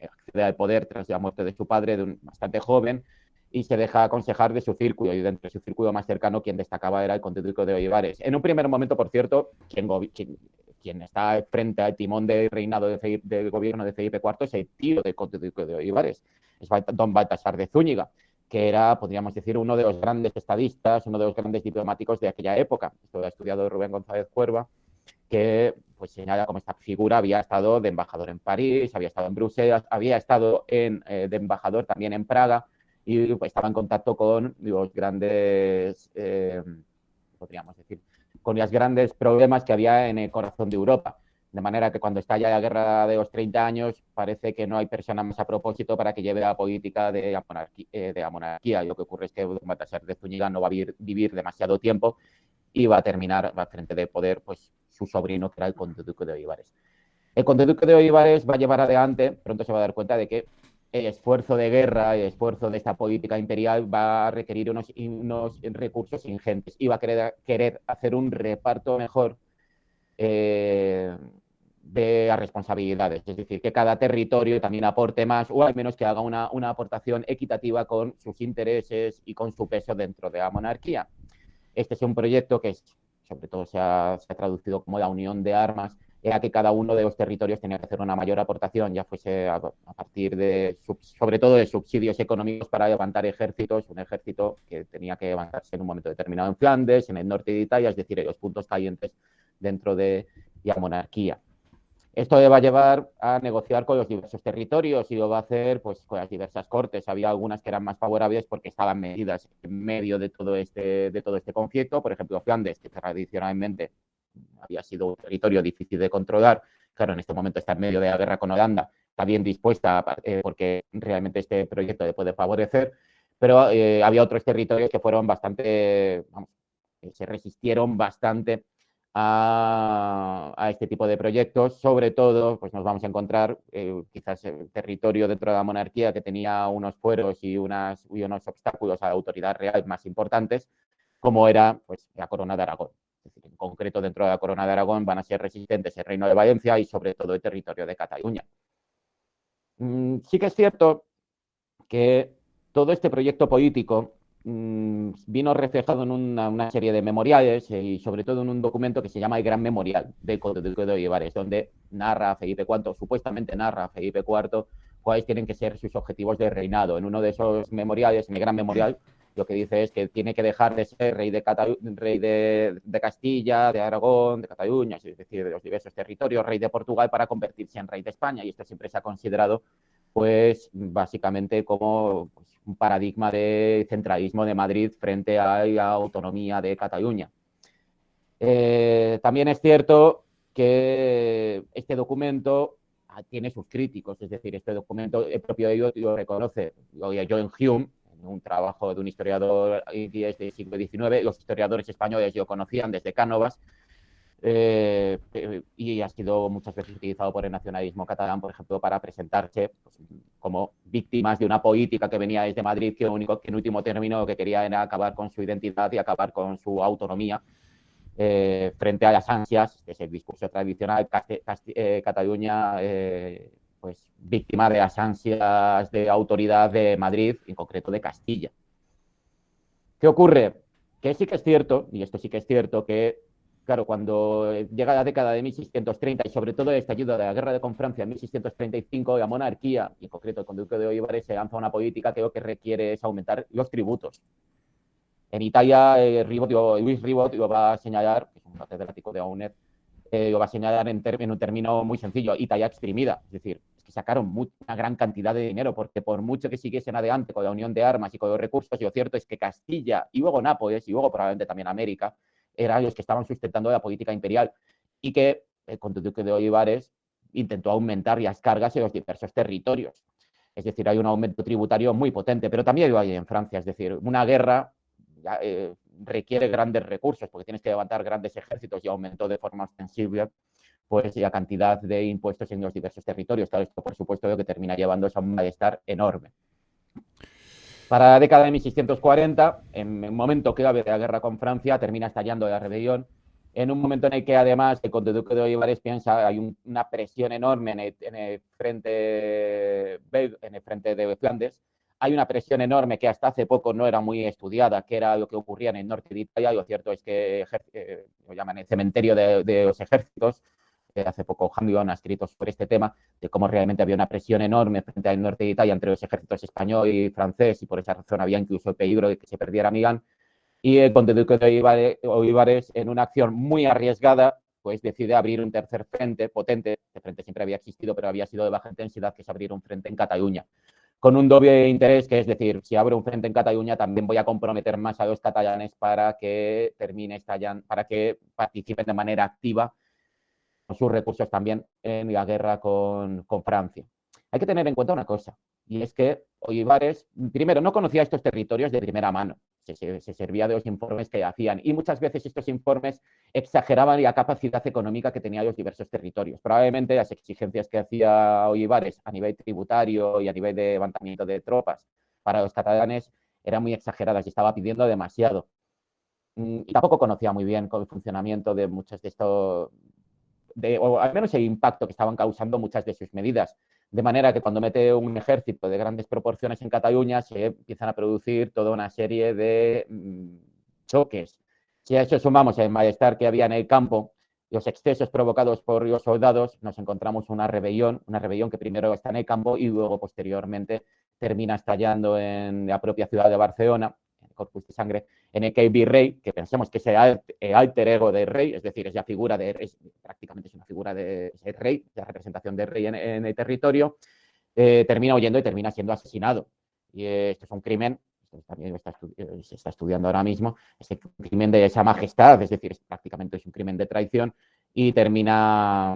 accede al poder tras la muerte de su padre, bastante joven, y se deja aconsejar de su círculo, y dentro de su círculo más cercano quien destacaba era el conde duque de Olivares. En un primer momento, por cierto, quien está frente al timón del reinado del gobierno de Felipe IV es el tío del conde duque de Olivares, es don Baltasar de Zúñiga, que era, podríamos decir, uno de los grandes estadistas, uno de los grandes diplomáticos de aquella época. Esto lo ha estudiado Rubén González Cuerva, que pues señala como esta figura había estado de embajador en París, había estado en Bruselas, había estado de embajador también en Praga, y pues, estaba en contacto con los grandes, podríamos decir, con los grandes problemas que había en el corazón de Europa. De manera que cuando estalla la guerra de los 30 años, parece que no hay persona más a propósito para que lleve la política de la monarquía. Y lo que ocurre es que Baltasar de Zúñiga no va a vivir demasiado tiempo y va a terminar al frente del poder pues, su sobrino, que era el conde duque de Olivares. El conde duque de Olivares va a llevar adelante, pronto se va a dar cuenta de que el esfuerzo de guerra, el esfuerzo de esta política imperial va a requerir unos recursos ingentes y va a querer hacer un reparto mejor de las responsabilidades. Es decir, que cada territorio también aporte más o al menos que haga una aportación equitativa con sus intereses y con su peso dentro de la monarquía. Este es un proyecto que sobre todo se ha traducido como la unión de armas, era que cada uno de los territorios tenía que hacer una mayor aportación, ya fuese a partir de, sobre todo de subsidios económicos para levantar ejércitos, un ejército que tenía que levantarse en un momento determinado en Flandes, en el norte de Italia, es decir, en los puntos calientes dentro de la monarquía. Esto le va a llevar a negociar con los diversos territorios y lo va a hacer pues, con las diversas cortes. Había algunas que eran más favorables porque estaban metidas en medio de todo este conflicto. Por ejemplo, Flandes, que tradicionalmente había sido un territorio difícil de controlar, claro, en este momento está en medio de la guerra con Holanda, está bien dispuesta porque realmente este proyecto le puede favorecer, pero había otros territorios que fueron bastante, vamos, se resistieron bastante a este tipo de proyectos. Sobre todo, pues nos vamos a encontrar quizás el territorio dentro de la monarquía que tenía unos fueros y unos obstáculos a la autoridad real más importantes, como era pues, la Corona de Aragón. Es decir, en concreto, dentro de la Corona de Aragón van a ser resistentes el Reino de Valencia y sobre todo el territorio de Cataluña. Sí que es cierto que todo este proyecto político vino reflejado en una serie de memoriales y sobre todo en un documento que se llama el Gran Memorial del Conde Duque de Olivares, donde narra a Felipe IV, supuestamente narra a Felipe IV, cuáles tienen que ser sus objetivos de reinado. En uno de esos memoriales, en el Gran Memorial, lo que dice es que tiene que dejar de ser rey de Castilla, de Aragón, de Cataluña, es decir, de los diversos territorios, rey de Portugal, para convertirse en rey de España. Y esto siempre se ha considerado pues básicamente como pues, un paradigma de centralismo de Madrid frente a la autonomía de Cataluña. También es cierto que este documento tiene sus críticos, es decir, este documento, el propio ello lo reconoce, John Hume, en un trabajo de un historiador inglés del siglo XIX, los historiadores españoles lo conocían desde Cánovas, y ha sido muchas veces utilizado por el nacionalismo catalán, por ejemplo, para presentarse pues, como víctimas de una política que venía desde Madrid, que en último término lo que quería era acabar con su identidad y acabar con su autonomía frente a las ansias, que es el discurso tradicional, Cataluña pues víctima de las ansias de autoridad de Madrid, en concreto de Castilla. ¿Qué ocurre? Que sí que es cierto, y esto sí que es cierto, que claro, cuando llega la década de 1630 y sobre todo el estallido de la guerra con Francia en 1635, la monarquía, y en concreto el conde duque de Olivares, se lanza una política que lo que requiere es aumentar los tributos. En Italia, Luis Ribot lo va a señalar, que es un catedrático de la UNED, lo va a señalar en un término muy sencillo, Italia exprimida, es decir, es que sacaron una gran cantidad de dinero, porque por mucho que siguiesen adelante con la unión de armas y con los recursos, lo cierto es que Castilla y luego Nápoles y luego probablemente también América eran los que estaban sustentando la política imperial y que el conde duque de Olivares intentó aumentar las cargas en los diversos territorios. Es decir, hay un aumento tributario muy potente, pero también lo hay en Francia. Es decir, una guerra requiere grandes recursos porque tienes que levantar grandes ejércitos y aumentó de forma sensible pues la cantidad de impuestos en los diversos territorios. Claro, esto, por supuesto, lo que termina llevando es a un malestar enorme. Para la década de 1640, en el momento clave de la guerra con Francia, termina estallando la rebelión, en un momento en el que además el conde duque de Olivares piensa hay una presión enorme en el frente de Flandes, hay una presión enorme que hasta hace poco no era muy estudiada, que era lo que ocurría en el norte de Italia, y lo cierto es que lo llaman el cementerio de los ejércitos. Hace poco Hamilton ha escrito sobre este tema, de cómo realmente había una presión enorme frente al norte de Italia entre los ejércitos español y francés, y por esa razón había incluso el peligro de que se perdiera Milán. Y el conde duque de Olivares, en una acción muy arriesgada, pues decide abrir un tercer frente potente. Este frente siempre había existido, pero había sido de baja intensidad, que es abrir un frente en Cataluña, con un doble interés, que es decir, si abro un frente en Cataluña, también voy a comprometer más a los catalanes para que para que participen de manera activa con sus recursos también en la guerra con Francia. Hay que tener en cuenta una cosa, y es que Olivares, primero, no conocía estos territorios de primera mano, se servía de los informes que hacían, y muchas veces estos informes exageraban la capacidad económica que tenían los diversos territorios. Probablemente las exigencias que hacía Olivares a nivel tributario y a nivel de levantamiento de tropas para los catalanes eran muy exageradas y estaba pidiendo demasiado. Y tampoco conocía muy bien el funcionamiento de muchos de estos, o al menos el impacto que estaban causando muchas de sus medidas. De manera que cuando mete un ejército de grandes proporciones en Cataluña, se empiezan a producir toda una serie de choques. Si a eso sumamos el malestar que había en el campo, los excesos provocados por los soldados, nos encontramos una rebelión que primero está en el campo y luego posteriormente termina estallando en la propia ciudad de Barcelona, en Corpus de Sangre, en el que el virrey, que pensamos que es el alter ego del rey, es decir, es la figura prácticamente es una figura de rey, la representación del rey en el territorio, termina huyendo y termina siendo asesinado. Y esto es un crimen, también se está estudiando ahora mismo, es el crimen de esa majestad, es decir, prácticamente es un crimen de traición, y termina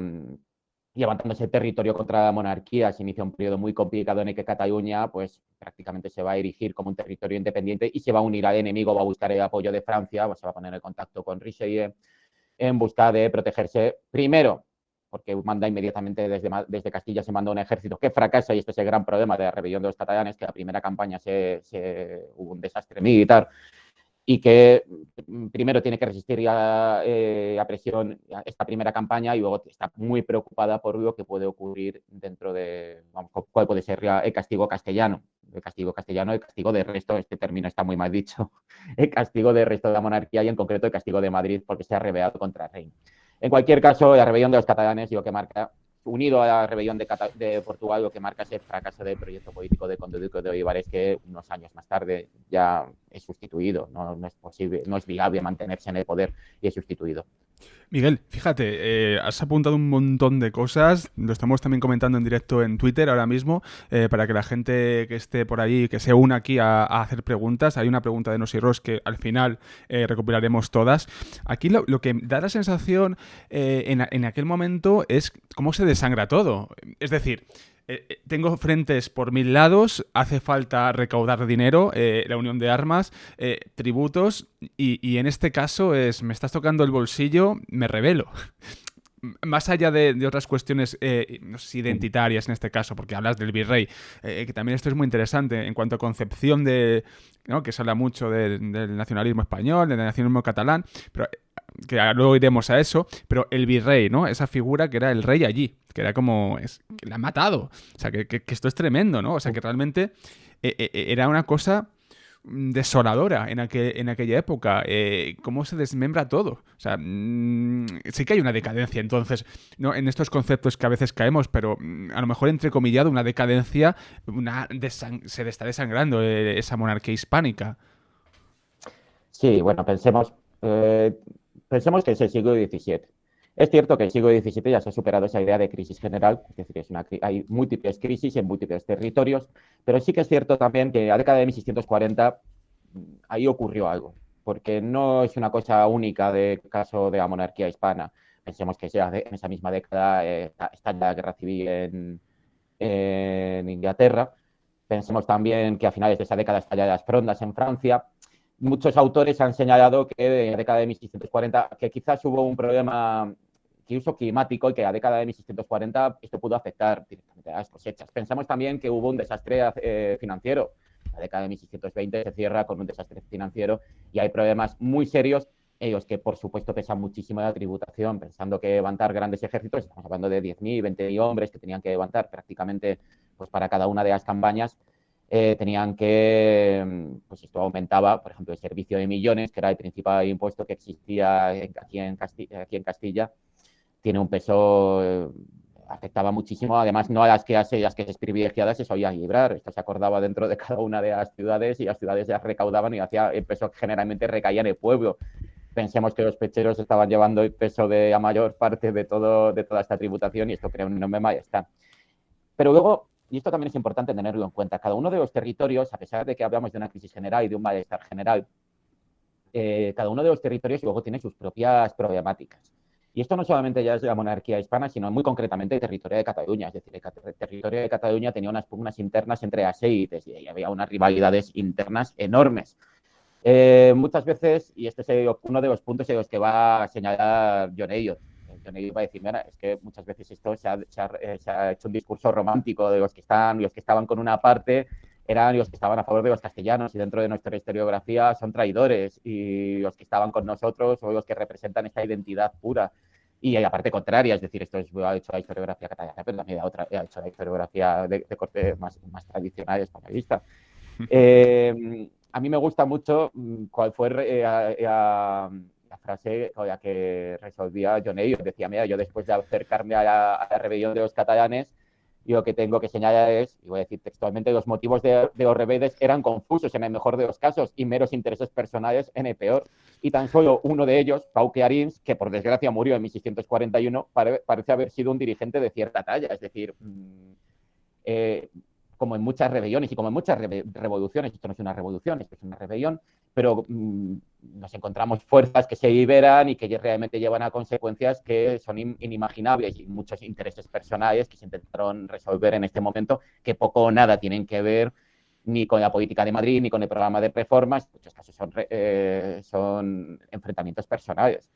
levantándose el territorio contra la monarquía. Se inicia un periodo muy complicado en el que Cataluña pues prácticamente se va a erigir como un territorio independiente y se va a unir al enemigo, va a buscar el apoyo de Francia, se va a poner en contacto con Richelieu en busca de protegerse primero, porque manda inmediatamente desde Castilla, se manda un ejército que fracasa, y este es el gran problema de la rebelión de los catalanes, que la primera campaña hubo un desastre militar, y que primero tiene que resistir la presión esta primera campaña, y luego está muy preocupada por lo que puede ocurrir dentro de, cuál puede ser el castigo castellano. El castigo de resto, este término está muy mal dicho, el castigo de resto de la monarquía, y en concreto el castigo de Madrid, porque se ha rebelado contra el reino. En cualquier caso, la rebelión de los catalanes, y lo que marca, unido a la rebelión de Portugal, lo que marca es el fracaso del proyecto político de conde duque de Olivares, que unos años más tarde ya es sustituido. No es posible, no es viable mantenerse en el poder, y es sustituido. Miguel, fíjate, has apuntado un montón de cosas, lo estamos también comentando en directo en Twitter ahora mismo, para que la gente que esté por ahí, que se una aquí a hacer preguntas. Hay una pregunta de Nosirros que al final recopilaremos todas. Aquí lo que da la sensación en aquel momento es cómo se desangra todo. Es decir, tengo frentes por 1000 lados, hace falta recaudar dinero, la unión de armas, tributos, y en este caso me estás tocando el bolsillo, me rebelo. Más allá de otras cuestiones, no sé si identitarias en este caso, porque hablas del virrey, que también esto es muy interesante en cuanto a concepción de, ¿no?, que se habla mucho del nacionalismo español, del nacionalismo catalán, pero que luego iremos a eso, pero el virrey, ¿no?, esa figura que era el rey allí, que era como, que le ha matado, o sea, que esto es tremendo, ¿no? O sea, que realmente era una cosa desoladora en aquella época. Cómo se desmembra todo. O sea, sí que hay una decadencia, entonces, ¿no?, en estos conceptos que a veces caemos, pero a lo mejor entrecomillado, una decadencia, se le está desangrando esa monarquía hispánica. Sí, bueno, pensemos que es el siglo XVII. Es cierto que el siglo XVII ya se ha superado esa idea de crisis general, es decir, hay múltiples crisis en múltiples territorios, pero sí que es cierto también que a la década de 1640 ahí ocurrió algo, porque no es una cosa única del caso de la monarquía hispana. Pensemos que en esa misma década está la guerra civil en Inglaterra. Pensemos también que a finales de esa década estallan las frondas en Francia. Muchos autores han señalado que en la década de 1640, que quizás hubo un problema de uso climático y que a la década de 1640 esto pudo afectar directamente a las cosechas. Pensamos también que hubo un desastre financiero. La década de 1620 se cierra con un desastre financiero y hay problemas muy serios, ellos que por supuesto pesan muchísimo la tributación, pensando que levantar grandes ejércitos, estamos hablando de 10.000, 20.000 hombres que tenían que levantar prácticamente pues, para cada una de las campañas, tenían que, pues esto aumentaba, por ejemplo, el servicio de millones, que era el principal impuesto que existía aquí en Castilla, tiene un peso, afectaba muchísimo, además no a las clases privilegiadas se solía librar, esto se acordaba dentro de cada una de las ciudades y las ciudades ya recaudaban y el peso generalmente recaía en el pueblo. Pensemos que los pecheros estaban llevando el peso de la mayor parte de toda esta tributación y esto crea un enorme malestar. Pero luego, y esto también es importante tenerlo en cuenta, cada uno de los territorios, a pesar de que hablamos de una crisis general y de un malestar general, cada uno de los territorios luego tiene sus propias problemáticas. Y esto no solamente ya es la monarquía hispana, sino muy concretamente el territorio de Cataluña. Es decir, el territorio de Cataluña tenía unas pugnas internas entre las élites y había unas rivalidades internas enormes. Muchas veces, y este es uno de los puntos en los que va a señalar John Eliot, John Eliot va a decir, mira, es que muchas veces esto se ha hecho un discurso romántico de los que estaban con una parte eran los que estaban a favor de los castellanos y dentro de nuestra historiografía son traidores y los que estaban con nosotros son los que representan esta identidad pura. Y la parte contraria, es decir, esto lo ha hecho la historiografía catalana, pero también ha hecho la historiografía de corte más tradicional españolista. A mí me gusta mucho cuál fue la frase con la que resolvía John Eliot. Decía, mira, yo después de acercarme a la rebelión de los catalanes, y lo que tengo que señalar es, y voy a decir textualmente, los motivos de los rebeldes eran confusos en el mejor de los casos y meros intereses personales en el peor. Y tan solo uno de ellos, Pau Clarins, que por desgracia murió en 1641, parece haber sido un dirigente de cierta talla. Es decir, como en muchas rebeliones y como en muchas revoluciones, esto no es una revolución, esto es una rebelión, pero nos encontramos fuerzas que se liberan y que realmente llevan a consecuencias que son inimaginables y muchos intereses personales que se intentaron resolver en este momento que poco o nada tienen que ver ni con la política de Madrid ni con el programa de reformas, en muchos casos son enfrentamientos personales.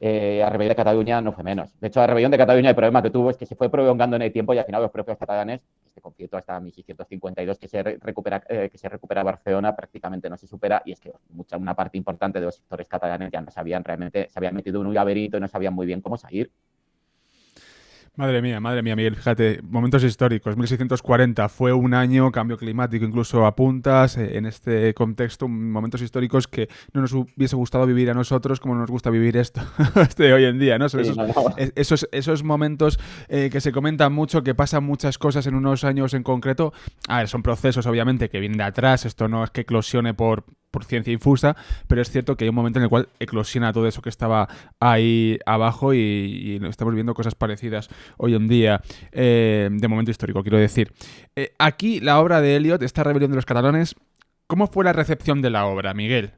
La rebelión de Cataluña no fue menos. De hecho, la rebelión de Cataluña, el problema que tuvo es que se fue prolongando en el tiempo y al final los propios catalanes, este conflicto hasta 1652 que se recupera Barcelona, prácticamente no se supera y es que una parte importante de los sectores catalanes ya no sabían realmente, se habían metido en un laberinto y no sabían muy bien cómo salir. Madre mía, Miguel, fíjate, momentos históricos. 1640 fue un año, cambio climático incluso apuntas, en este contexto, momentos históricos que no nos hubiese gustado vivir a nosotros como nos gusta vivir esto hoy en día, ¿no? Son Sí, esos momentos que se comentan mucho, que pasan muchas cosas en unos años en concreto. A ver, son procesos obviamente que vienen de atrás, esto no es que eclosione por ciencia infusa, pero es cierto que hay un momento en el cual eclosiona todo eso que estaba ahí abajo y estamos viendo cosas parecidas hoy en día, de momento histórico, quiero decir. Aquí, la obra de Eliot, esta rebelión de los catalanes, ¿cómo fue la recepción de la obra, Miguel?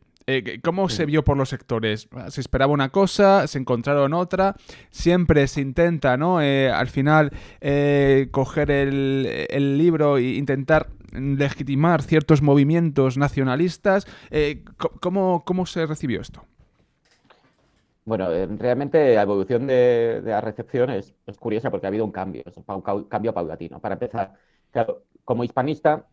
¿Cómo se vio por los sectores? ¿Se esperaba una cosa? ¿Se encontraron otra? Siempre se intenta, ¿no? Al final, coger el libro e intentar legitimar ciertos movimientos nacionalistas. ¿Cómo se recibió esto? Bueno, realmente la evolución de la recepción es curiosa porque ha habido un cambio, es un cambio paulatino. Para empezar, claro, como hispanista,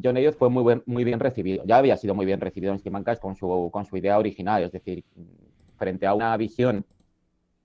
John Eliot fue muy bien recibido. Ya había sido muy bien recibido en Simancas con su idea original, es decir, frente a una visión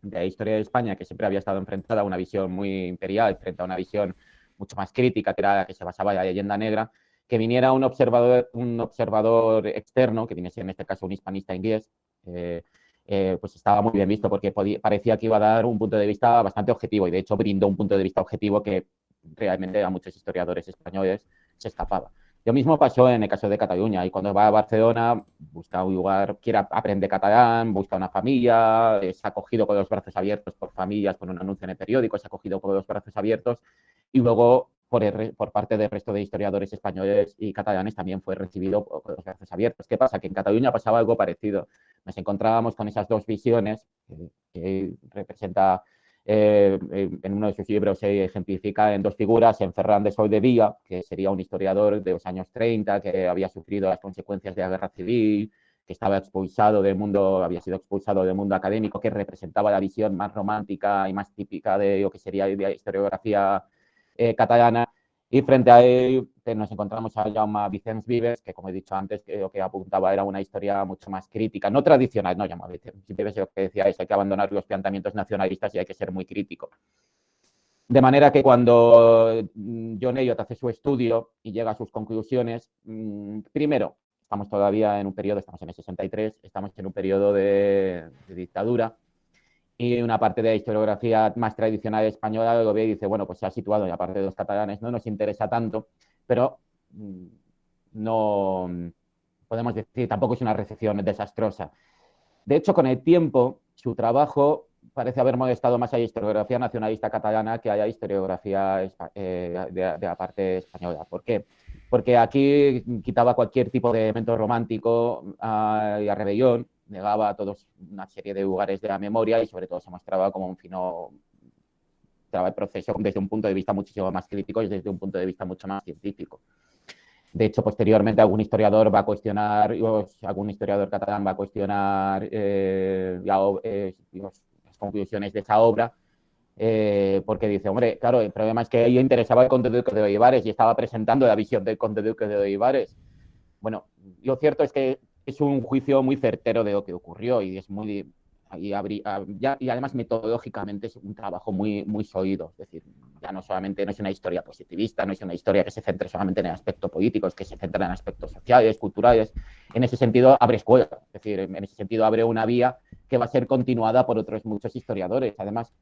de la historia de España que siempre había estado enfrentada a una visión muy imperial, frente a una visión mucho más crítica, que era la que se basaba en la leyenda negra, que viniera un observador externo, que viniese en este caso un hispanista inglés, pues estaba muy bien visto porque parecía que iba a dar un punto de vista bastante objetivo y de hecho brindó un punto de vista objetivo que realmente a muchos historiadores españoles se escapaba. Lo mismo pasó en el caso de Cataluña y cuando va a Barcelona busca un lugar, quiere aprender catalán, busca una familia, es acogido con los brazos abiertos por familias, por un anuncio en el periódico, es acogido con los brazos abiertos y luego por parte del resto de historiadores españoles y catalanes también fue recibido con los brazos abiertos. ¿Qué pasa? Que en Cataluña pasaba algo parecido. Nos encontrábamos con esas dos visiones que representa, en uno de sus libros se ejemplifica en dos figuras, en Ferran de Soldevilla, que sería un historiador de los años 30, que había sufrido las consecuencias de la guerra civil, que estaba expulsado del mundo, había sido expulsado del mundo académico, que representaba la visión más romántica y más típica de lo que sería la historiografía catalana. Y frente a él nos encontramos a Jaume Vicens Vives, que como he dicho antes, que lo que apuntaba era una historia mucho más crítica, no tradicional, no Jaume Vicens Vives lo que decía es hay que abandonar los planteamientos nacionalistas y hay que ser muy crítico. De manera que cuando John Elliot hace su estudio y llega a sus conclusiones, primero, estamos todavía en un periodo, estamos en el 63, estamos en un periodo de dictadura, y una parte de la historiografía más tradicional española lo ve y dice, bueno, pues se ha situado en la parte de los catalanes, no nos interesa tanto, pero no podemos decir, tampoco es una recepción desastrosa. De hecho, con el tiempo, su trabajo parece haber molestado más a la historiografía nacionalista catalana que a la historiografía de la parte española. ¿Por qué? Porque aquí quitaba cualquier tipo de elemento romántico y a rebelión, negaba a todos una serie de lugares de la memoria y sobre todo se mostraba como un fino el proceso desde un punto de vista muchísimo más crítico y desde un punto de vista mucho más científico. De hecho, posteriormente algún historiador va a cuestionar, algún historiador catalán va a cuestionar las conclusiones de esa obra, porque dice, hombre, claro, el problema es que a ella interesaba el conde duque de Olivares y estaba presentando la visión del conde duque de Olivares. Bueno, lo cierto es que es un juicio muy certero de lo que ocurrió y es muy... Y además metodológicamente es un trabajo muy, muy sólido. Es decir, ya no solamente no es una historia positivista, no es una historia que se centre solamente en el aspecto político, es que se centra en aspectos sociales, culturales. En ese sentido abre escuela, es decir, en ese sentido abre una vía que va a ser continuada por otros muchos historiadores. Además,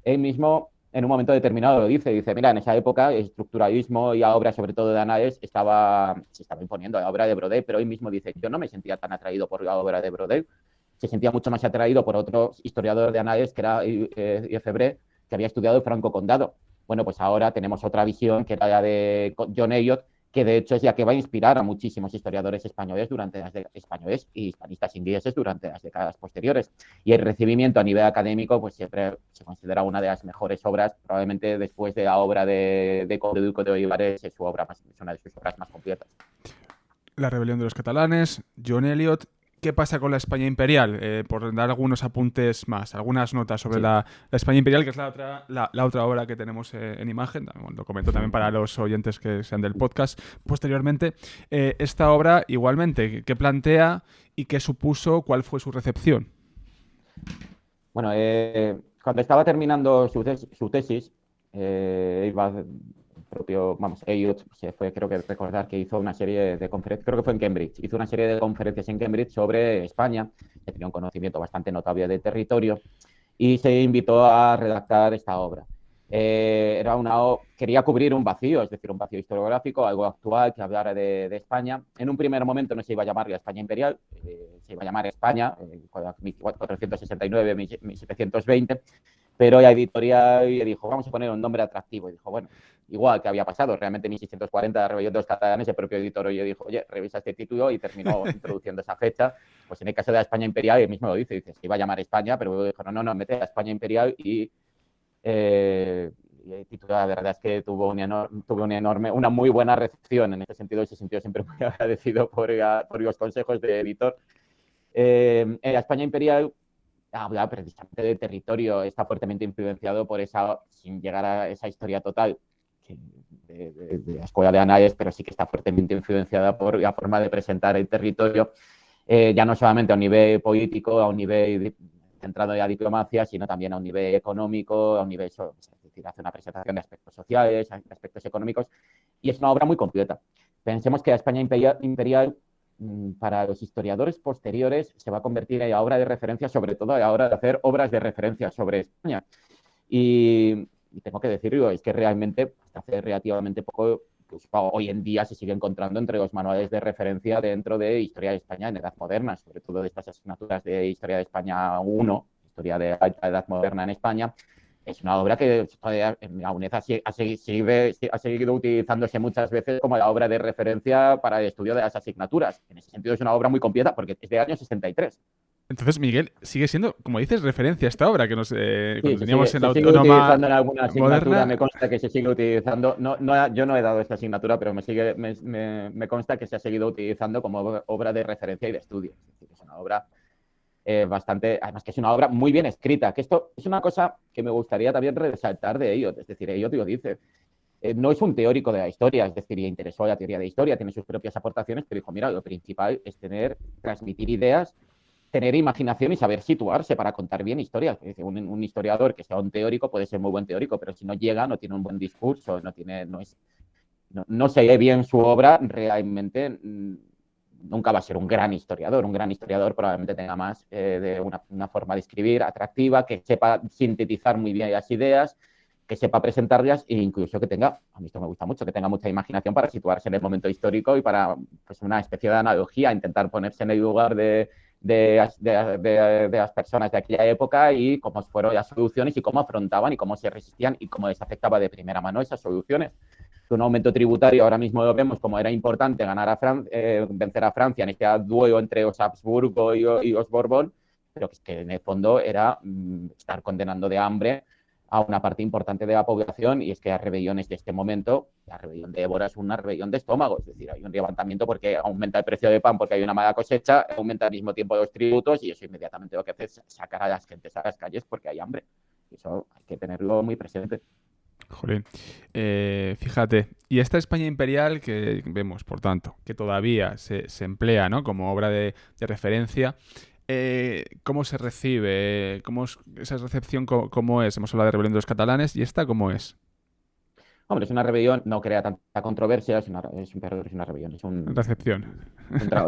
él mismo en un momento determinado lo dice, mira, en esa época el estructuralismo y la obra, sobre todo de Anaes, se estaba imponiendo la obra de Brodel, pero él mismo dice, yo no me sentía tan atraído por la obra de Brodel, se sentía mucho más atraído por otro historiador de Anaes, que era Lefebvre, que había estudiado el Franco Condado. Bueno, pues ahora tenemos otra visión, que era la de John Elliot, que de hecho es la que va a inspirar a muchísimos historiadores españoles españoles y hispanistas ingleses durante las décadas posteriores. Y el recibimiento a nivel académico, pues siempre se considera una de las mejores obras, probablemente después de la obra de Conde Duque de Olivares, es una de sus obras más completas. La rebelión de los catalanes, John Elliot. ¿Qué pasa con la España imperial? Por dar algunos apuntes más, algunas notas sobre la España imperial, que es la otra obra que tenemos en imagen. Bueno, lo comento también para los oyentes que sean del podcast posteriormente. Esta obra, igualmente, ¿qué plantea y qué supuso? ¿Cuál fue su recepción? Bueno, cuando estaba terminando su tesis, iba propio, Elliot se fue, creo que recordar que hizo una serie de conferencias, creo que fue en Cambridge, hizo una serie de conferencias en Cambridge sobre España, que tenía un conocimiento bastante notable del territorio, y se invitó a redactar esta obra. Quería cubrir un vacío, es decir, un vacío historiográfico, algo actual que hablara de España. En un primer momento no se iba a llamar la España imperial, se iba a llamar España, 1469-1720, pero la editorial le dijo, vamos a poner un nombre atractivo. Y dijo, bueno, igual que había pasado, realmente en 1640, la rebelión de los catalanes, el propio editor le dijo, oye, revisa este título y terminó introduciendo esa fecha. Pues en el caso de la España imperial, él mismo lo dice, se iba a llamar España, pero luego dijo, no, mete a España imperial y el título, la verdad es que tuvo una muy buena recepción. En ese sentido, se sintió siempre muy agradecido por los consejos de editor. En la España imperial habla precisamente del territorio, está fuertemente influenciado por sin llegar a esa historia total de la escuela de Anaes, pero sí que está fuertemente influenciada por la forma de presentar el territorio, ya no solamente a un nivel político, a un nivel centrado en la diplomacia, sino también a un nivel económico, a un nivel, es decir, hace una presentación de aspectos sociales, aspectos económicos, y es una obra muy completa. Pensemos que la España imperial para los historiadores posteriores se va a convertir en la obra de referencia, sobre todo a la hora de hacer obras de referencia sobre España. Y tengo que decirlo, es que realmente hace relativamente poco, pues, hoy en día se sigue encontrando entre los manuales de referencia dentro de Historia de España en Edad Moderna, sobre todo de estas asignaturas de Historia de España 1, Historia de Alta Edad Moderna en España. Es una obra que la UNED ha seguido utilizándose muchas veces como la obra de referencia para el estudio de las asignaturas. En ese sentido es una obra muy completa porque es de año 63. Entonces, Miguel, sigue siendo, como dices, referencia a esta obra que Sí, cuando teníamos en la se sigue autónoma utilizando en alguna asignatura, moderna. me consta que se sigue utilizando. Yo no he dado esta asignatura, pero me consta que se ha seguido utilizando como obra de referencia y de estudio. Es decir, es una obra bastante, además que es una obra muy bien escrita, que esto es una cosa que me gustaría también resaltar de ello. Es decir, ello lo dice. No es un teórico de la historia, es decir, le interesó la teoría de historia, tiene sus propias aportaciones, pero dijo, mira, lo principal es transmitir ideas, tener imaginación y saber situarse para contar bien historias. Es decir, un historiador que sea un teórico puede ser muy buen teórico, pero si no llega, no tiene un buen discurso, no se lee bien su obra, realmente nunca va a ser un gran historiador. Un gran historiador probablemente tenga más de una forma de escribir atractiva, que sepa sintetizar muy bien las ideas, que sepa presentarlas e incluso que tenga, a mí esto me gusta mucho, que tenga mucha imaginación para situarse en el momento histórico y para pues, una especie de analogía, intentar ponerse en el lugar de las personas de aquella época y cómo fueron las soluciones y cómo afrontaban y cómo se resistían y cómo les afectaba de primera mano esas soluciones. Un aumento tributario, ahora mismo lo vemos como era importante vencer a Francia en este duelo entre los Habsburgo y los Borbón, pero que en el fondo era estar condenando de hambre a una parte importante de la población, y es que las rebeliones de este momento, la rebelión de Évora es una rebelión de estómago, es decir, hay un levantamiento porque aumenta el precio del pan porque hay una mala cosecha, aumenta al mismo tiempo los tributos y eso inmediatamente lo que hace es sacar a las gentes a las calles porque hay hambre. Eso hay que tenerlo muy presente. Jolín. Fíjate, y esta España imperial que vemos, por tanto, que todavía se emplea, ¿no?, como obra de referencia, ¿cómo se recibe? Esa recepción, cómo es? Hemos hablado de rebelión de los catalanes, ¿y esta cómo es? Hombre, es una rebelión, no crea tanta controversia, es una rebelión, Recepción.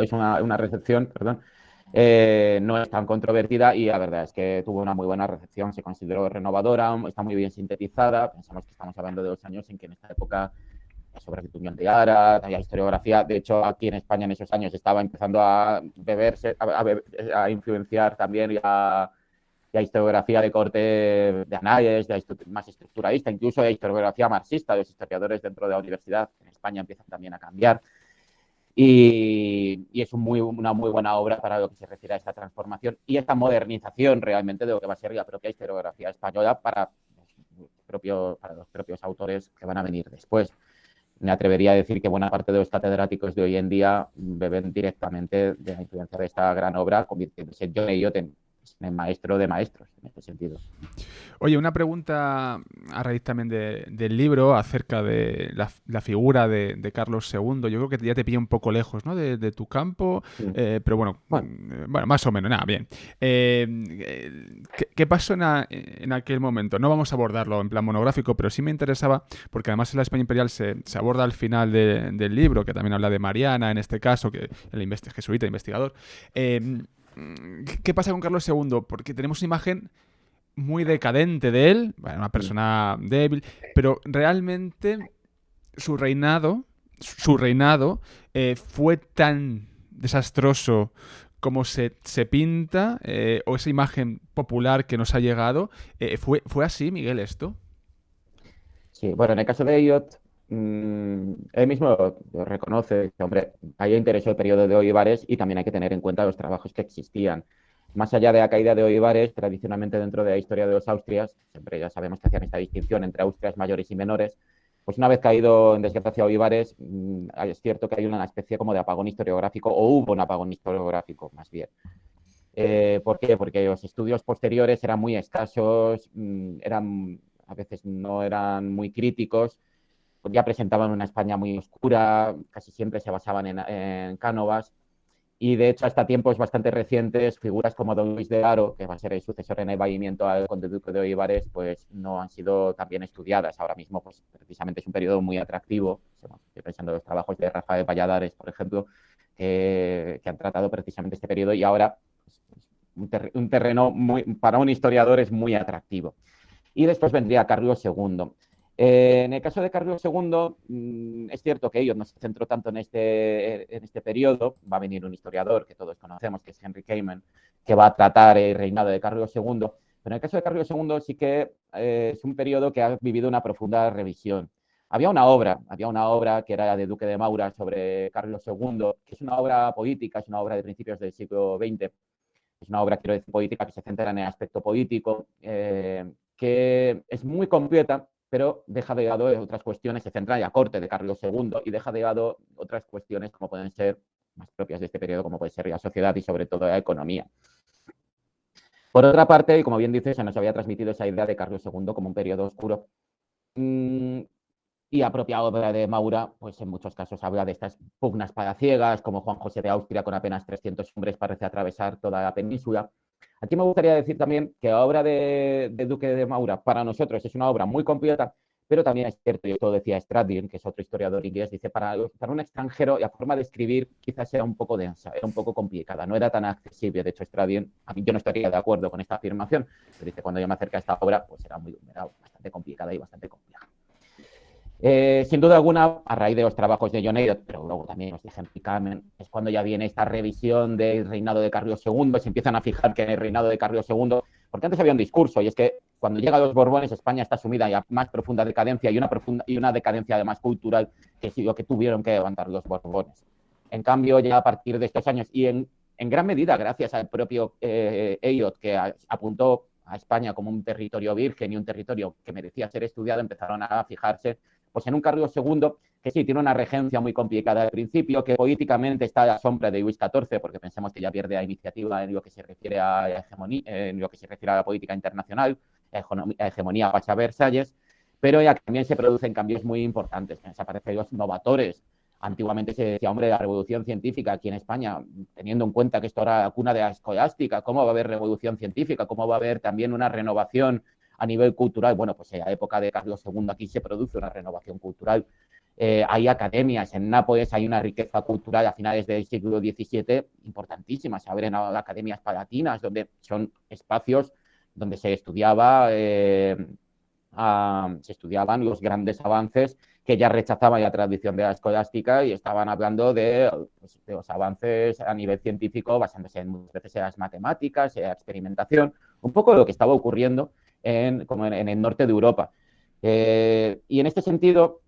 es una recepción, perdón, no es tan controvertida y la verdad es que tuvo una muy buena recepción, se consideró renovadora, está muy bien sintetizada, pensamos que estamos hablando de 2 años en que en esta época las obras de Tuñón de Ara, la historiografía, de hecho aquí en España en esos años estaba empezando a a influenciar también la historiografía de corte de análisis, más estructuralista, incluso la historiografía marxista, los historiadores dentro de la universidad en España empiezan también a cambiar. Y es una muy buena obra para lo que se refiere a esta transformación y esta modernización realmente de lo que va a ser la propia historiografía española para los propios autores que van a venir después. Me atrevería a decir que buena parte de los catedráticos de hoy en día beben directamente de la influencia de esta gran obra, convirtiéndose John Eliot en el maestro de maestros en este sentido. Oye, una pregunta a raíz también del libro acerca de la figura de Carlos II. Yo creo que ya te pilla un poco lejos, ¿no?, de tu campo, pero bueno, Bueno, bueno, más o menos, nada, bien. ¿Qué pasó en aquel momento? No vamos a abordarlo en plan monográfico, pero sí me interesaba, porque además en la España Imperial se aborda al final del libro, que también habla de Mariana, en este caso, que el jesuita, investigador. ¿Qué pasa con Carlos II? Porque tenemos una imagen muy decadente de él, bueno, una persona débil, pero realmente su reinado fue tan desastroso como se pinta, o esa imagen popular que nos ha llegado. ¿Fue así, Miguel, esto? sí, bueno, en el caso de Eliot, él mismo lo reconoce, que, hombre, a ella interesó el periodo de Olivares y también hay que tener en cuenta los trabajos que existían. Más allá de la caída de Olivares, tradicionalmente dentro de la historia de los Austrias, siempre ya sabemos que hacían esta distinción entre Austrias mayores y menores, pues una vez caído en desgracia Olivares, es cierto que hay una especie como de apagón historiográfico, o hubo un apagón historiográfico más bien. ¿Por qué? Porque los estudios posteriores eran muy escasos, a veces no eran muy críticos, ya presentaban una España muy oscura, casi siempre se basaban en Cánovas, y de hecho hasta tiempos bastante recientes figuras como Don Luis de Haro, que va a ser el sucesor en el vallimiento al conde duque de Olivares, pues no han sido tan bien estudiadas. Ahora mismo pues precisamente es un periodo muy atractivo, estoy pensando en los trabajos de Rafael Valladares, por ejemplo, que han tratado precisamente este periodo y ahora un terreno para un historiador es muy atractivo. Y después vendría Carlos II. En el caso de Carlos II, es cierto que ellos no se centró tanto en este periodo. Va a venir un historiador que todos conocemos, que es Henry Kamen, que va a tratar el reinado de Carlos II. Pero en el caso de Carlos II sí que es un periodo que ha vivido una profunda revisión. Había una obra que era de Duque de Maura sobre Carlos II, que es una obra política, es una obra de principios del siglo XX, Es una obra, quiero decir, política que se centra en el aspecto político, que es muy completa, pero deja de lado otras cuestiones, se centra en la corte de Carlos II y deja de lado otras cuestiones como pueden ser más propias de este periodo, como puede ser la sociedad y sobre todo la economía. Por otra parte, y como bien dices, se nos había transmitido esa idea de Carlos II como un periodo oscuro. Y la propia obra de Maura, pues en muchos casos habla de estas pugnas palaciegas, como Juan José de Austria con apenas 300 hombres parece atravesar toda la península. Aquí me gustaría decir también que la obra de Duque de Maura para nosotros es una obra muy completa, pero también es cierto, y esto decía Stradlin, que es otro historiador inglés, dice, para un extranjero la forma de escribir quizás era un poco densa, era un poco complicada, no era tan accesible. De hecho, Stradlin, a mí yo no estaría de acuerdo con esta afirmación, pero dice, cuando yo me acerqué a esta obra, pues era bastante complicada y bastante compleja. Sin duda alguna, a raíz de los trabajos de John Eliot, pero luego también los de Henry Kamen, es cuando ya viene esta revisión del reinado de Carlos II, se empiezan a fijar que en el reinado de Carlos II, porque antes había un discurso, y es que cuando llegan los Borbones, España está sumida en la más profunda decadencia y una decadencia además cultural, que es lo que tuvieron que levantar los Borbones. En cambio, ya a partir de estos años, y en gran medida gracias al propio Eliot, que apuntó a España como un territorio virgen y un territorio que merecía ser estudiado, empezaron a fijarse pues en un Carlos II que sí tiene una regencia muy complicada al principio, que políticamente está a la sombra de Luis XIV, porque pensemos que ya pierde la iniciativa en lo que se refiere a la hegemonía, en lo que se refiere a la política internacional, la hegemonía pasa a Versalles, pero ya también se producen cambios muy importantes, que desaparecen los novatores. Antiguamente se decía, hombre, la revolución científica aquí en España, teniendo en cuenta que esto era la cuna de la escolástica, ¿cómo va a haber revolución científica? ¿Cómo va a haber también una renovación a nivel cultural? Bueno, pues en la época de Carlos II aquí se produce una renovación cultural. Hay academias, en Nápoles hay una riqueza cultural a finales del siglo XVII importantísima. Se abren academias palatinas, donde son espacios donde se estudiaban los grandes avances que ya rechazaban la tradición de la escolástica y estaban hablando de los avances a nivel científico basándose muchas veces en las matemáticas, en la experimentación, un poco lo que estaba ocurriendo como en el norte de Europa. Y en este sentido,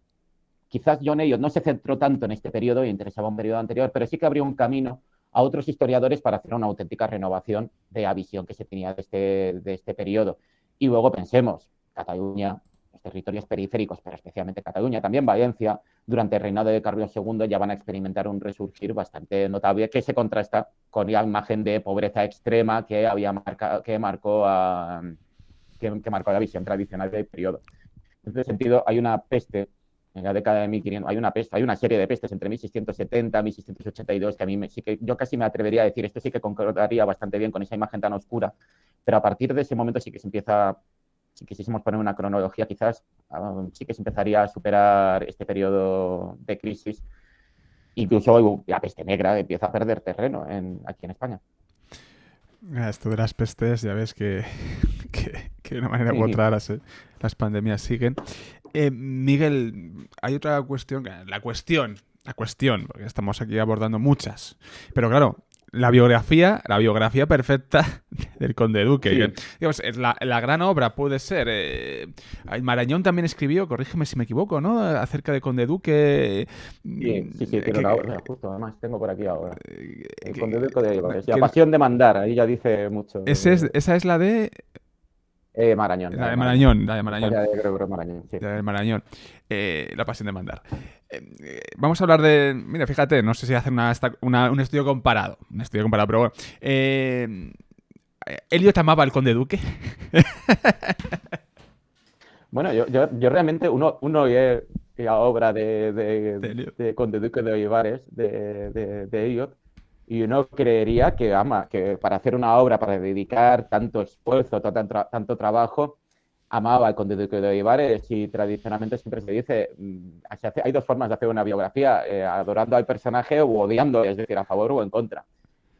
quizás John Eliot no se centró tanto en este periodo y interesaba un periodo anterior, pero sí que abrió un camino a otros historiadores para hacer una auténtica renovación de la visión que se tenía de este periodo. Y luego pensemos, Cataluña, los territorios periféricos, pero especialmente Cataluña, también Valencia, durante el reinado de Carlos II ya van a experimentar un resurgir bastante notable que se contrasta con la imagen de pobreza extrema que marcó la visión tradicional del periodo. En ese sentido, hay una peste en la década de 1500, hay una serie de pestes entre 1670 y 1682 que a mí yo casi me atrevería a decir, esto sí que concordaría bastante bien con esa imagen tan oscura, pero a partir de ese momento sí que se empieza, si quisiésemos poner una cronología, quizás sí que se empezaría a superar este periodo de crisis. Incluso la peste negra empieza a perder terreno aquí en España. Esto de las pestes, ya ves que de una manera u otra las pandemias siguen. Miguel, hay otra cuestión, la cuestión, porque estamos aquí abordando muchas, pero claro, la biografía perfecta del Conde Duque. Sí. Que, digamos, la gran obra puede ser. Marañón también escribió, corrígeme si me equivoco, ¿no? Acerca de Conde Duque. Sí, tiene una obra, justo, además tengo por aquí ahora. El Conde Duque de Olivares. La pasión de mandar, ahí ya dice mucho. Esa es la de. Marañón. La de Marañón. Marañón, sí. La de Marañón. La pasión de mandar. Vamos a hablar de. Mira, fíjate, no sé si hacer un estudio comparado. Pero bueno. ¿Eliot amaba al Conde Duque? Bueno, yo realmente, uno lee la obra de Conde Duque de Olivares, de Eliot, y uno creería que para hacer una obra, para dedicar tanto esfuerzo, tanto trabajo, amaba al Conde Duque de Olivares. Y tradicionalmente siempre se dice, hay dos formas de hacer una biografía, adorando al personaje o odiando, es decir, a favor o en contra.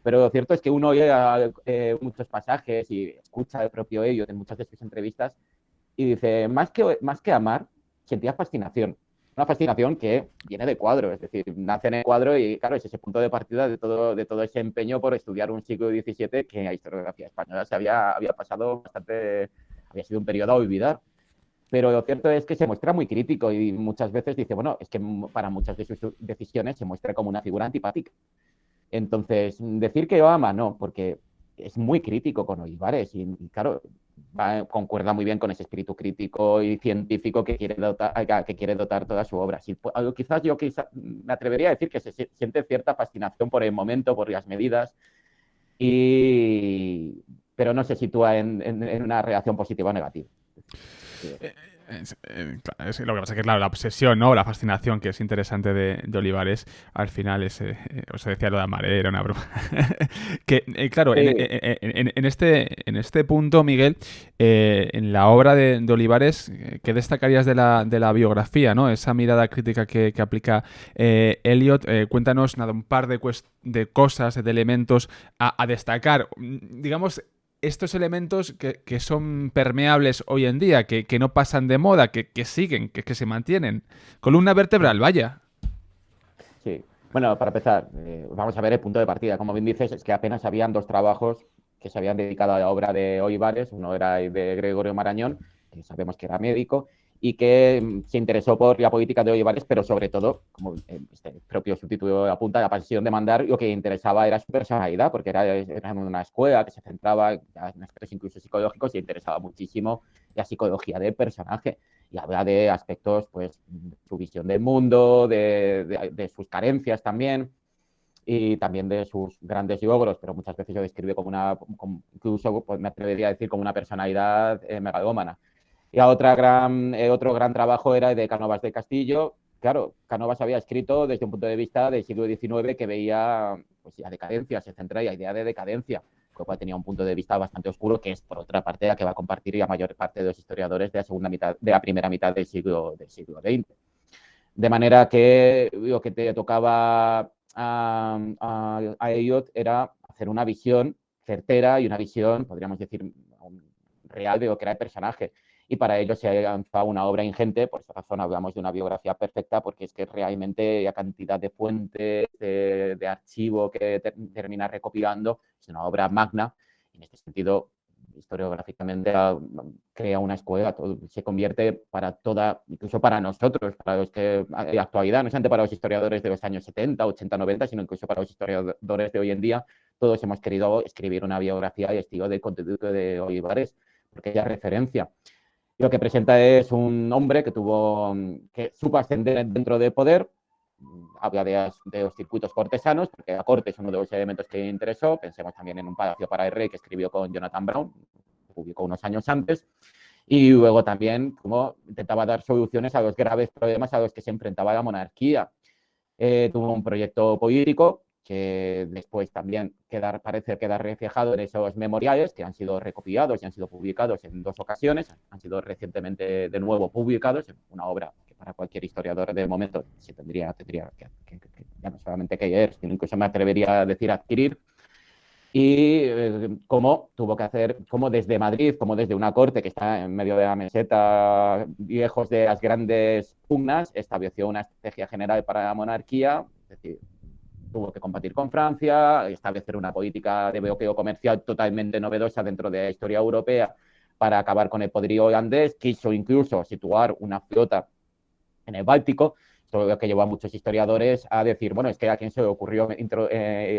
Pero lo cierto es que uno oye muchos pasajes y escucha el propio Eliot en muchas de sus entrevistas y dice, más que amar, sentía fascinación. Una fascinación que viene de cuadro, es decir, nace en el cuadro y, claro, es ese punto de partida de todo ese empeño por estudiar un siglo XVII que en la historiografía española había pasado bastante, había sido un periodo a olvidar. Pero lo cierto es que se muestra muy crítico y muchas veces dice, bueno, es que para muchas de sus decisiones se muestra como una figura antipática. Entonces, decir que lo ama, no, porque es muy crítico con Olivares y claro, concuerda muy bien con ese espíritu crítico y científico que quiere dotar toda su obra. Sí, quizás me atrevería a decir que se siente cierta fascinación por el momento, por las medidas, y, pero no se sitúa en una reacción positiva o negativa. Lo que pasa es que, claro, la obsesión, ¿no? La fascinación que es interesante de Olivares, al final es, os decía lo de Amaré, era una broma. Que, claro, Sí, en este punto, Miguel, en la obra de Olivares, ¿qué destacarías de la biografía, ¿no? Esa mirada crítica que aplica Eliot. Cuéntanos, nada, un par de cosas, de elementos a destacar. Digamos, estos elementos que son permeables hoy en día, que no pasan de moda, que siguen, que se mantienen. Columna vertebral, vaya. sí. Bueno, para empezar, vamos a ver el punto de partida. Como bien dices, es que apenas habían dos trabajos que se habían dedicado a la obra de Olivares. Uno era el de Gregorio Marañón, que sabemos que era médico, y que se interesó por la política de Olivares, pero sobre todo, como este propio subtítulo apunta, la pasión de mandar, lo que le interesaba era su personalidad, porque era una escuela que se centraba en aspectos incluso psicológicos y le interesaba muchísimo la psicología del personaje y habla de aspectos, pues, su visión del mundo, de sus carencias también y también de sus grandes logros, pero muchas veces lo describe incluso pues, me atrevería a decir como una personalidad megalómana. Y otro gran trabajo era de Cánovas del Castillo. Claro, Cánovas había escrito desde un punto de vista del siglo XIX que veía pues, la decadencia, se centra en la idea de decadencia, con lo cual tenía un punto de vista bastante oscuro, que es por otra parte la que va a compartir la mayor parte de los historiadores de la primera mitad del siglo XX. De manera que lo que te tocaba a Eliot era hacer una visión certera y una visión, podríamos decir, real de lo que era el personaje. Y para ello se ha lanzado una obra ingente, por esa razón hablamos de una biografía perfecta, porque es que realmente la cantidad de fuentes, de archivo que termina recopilando, es una obra magna. En este sentido, historiográficamente crea una escuela, se convierte para toda, incluso para nosotros, para los que en la actualidad, no solamente para los historiadores de los años 70, 80, 90, sino incluso para los historiadores de hoy en día, todos hemos querido escribir una biografía y estilo de contenido de Olivares, porque ella referencia. Y lo que presenta es un hombre que supo ascender dentro del poder, habla de los circuitos cortesanos, porque la corte es uno de los elementos que le interesó. Pensemos también en Un palacio para el rey, que escribió con Jonathan Brown, publicó unos años antes, y luego también cómo intentaba dar soluciones a los graves problemas a los que se enfrentaba la monarquía. Tuvo un proyecto político que después también parece quedar reflejado en esos memoriales que han sido recopilados y han sido publicados en dos ocasiones, han sido recientemente de nuevo publicados, una obra que para cualquier historiador de momento se tendría que ya no solamente que leer, sino incluso me atrevería a decir adquirir, y cómo tuvo que hacer, como desde Madrid, como desde una corte que está en medio de la meseta, lejos de las grandes pugnas, estableció una estrategia general para la monarquía, es decir, tuvo que combatir con Francia, establecer una política de bloqueo comercial totalmente novedosa dentro de la historia europea para acabar con el poderío holandés, quiso incluso situar una flota en el Báltico, todo lo que llevó a muchos historiadores a decir, bueno, es que a quién se le ocurrió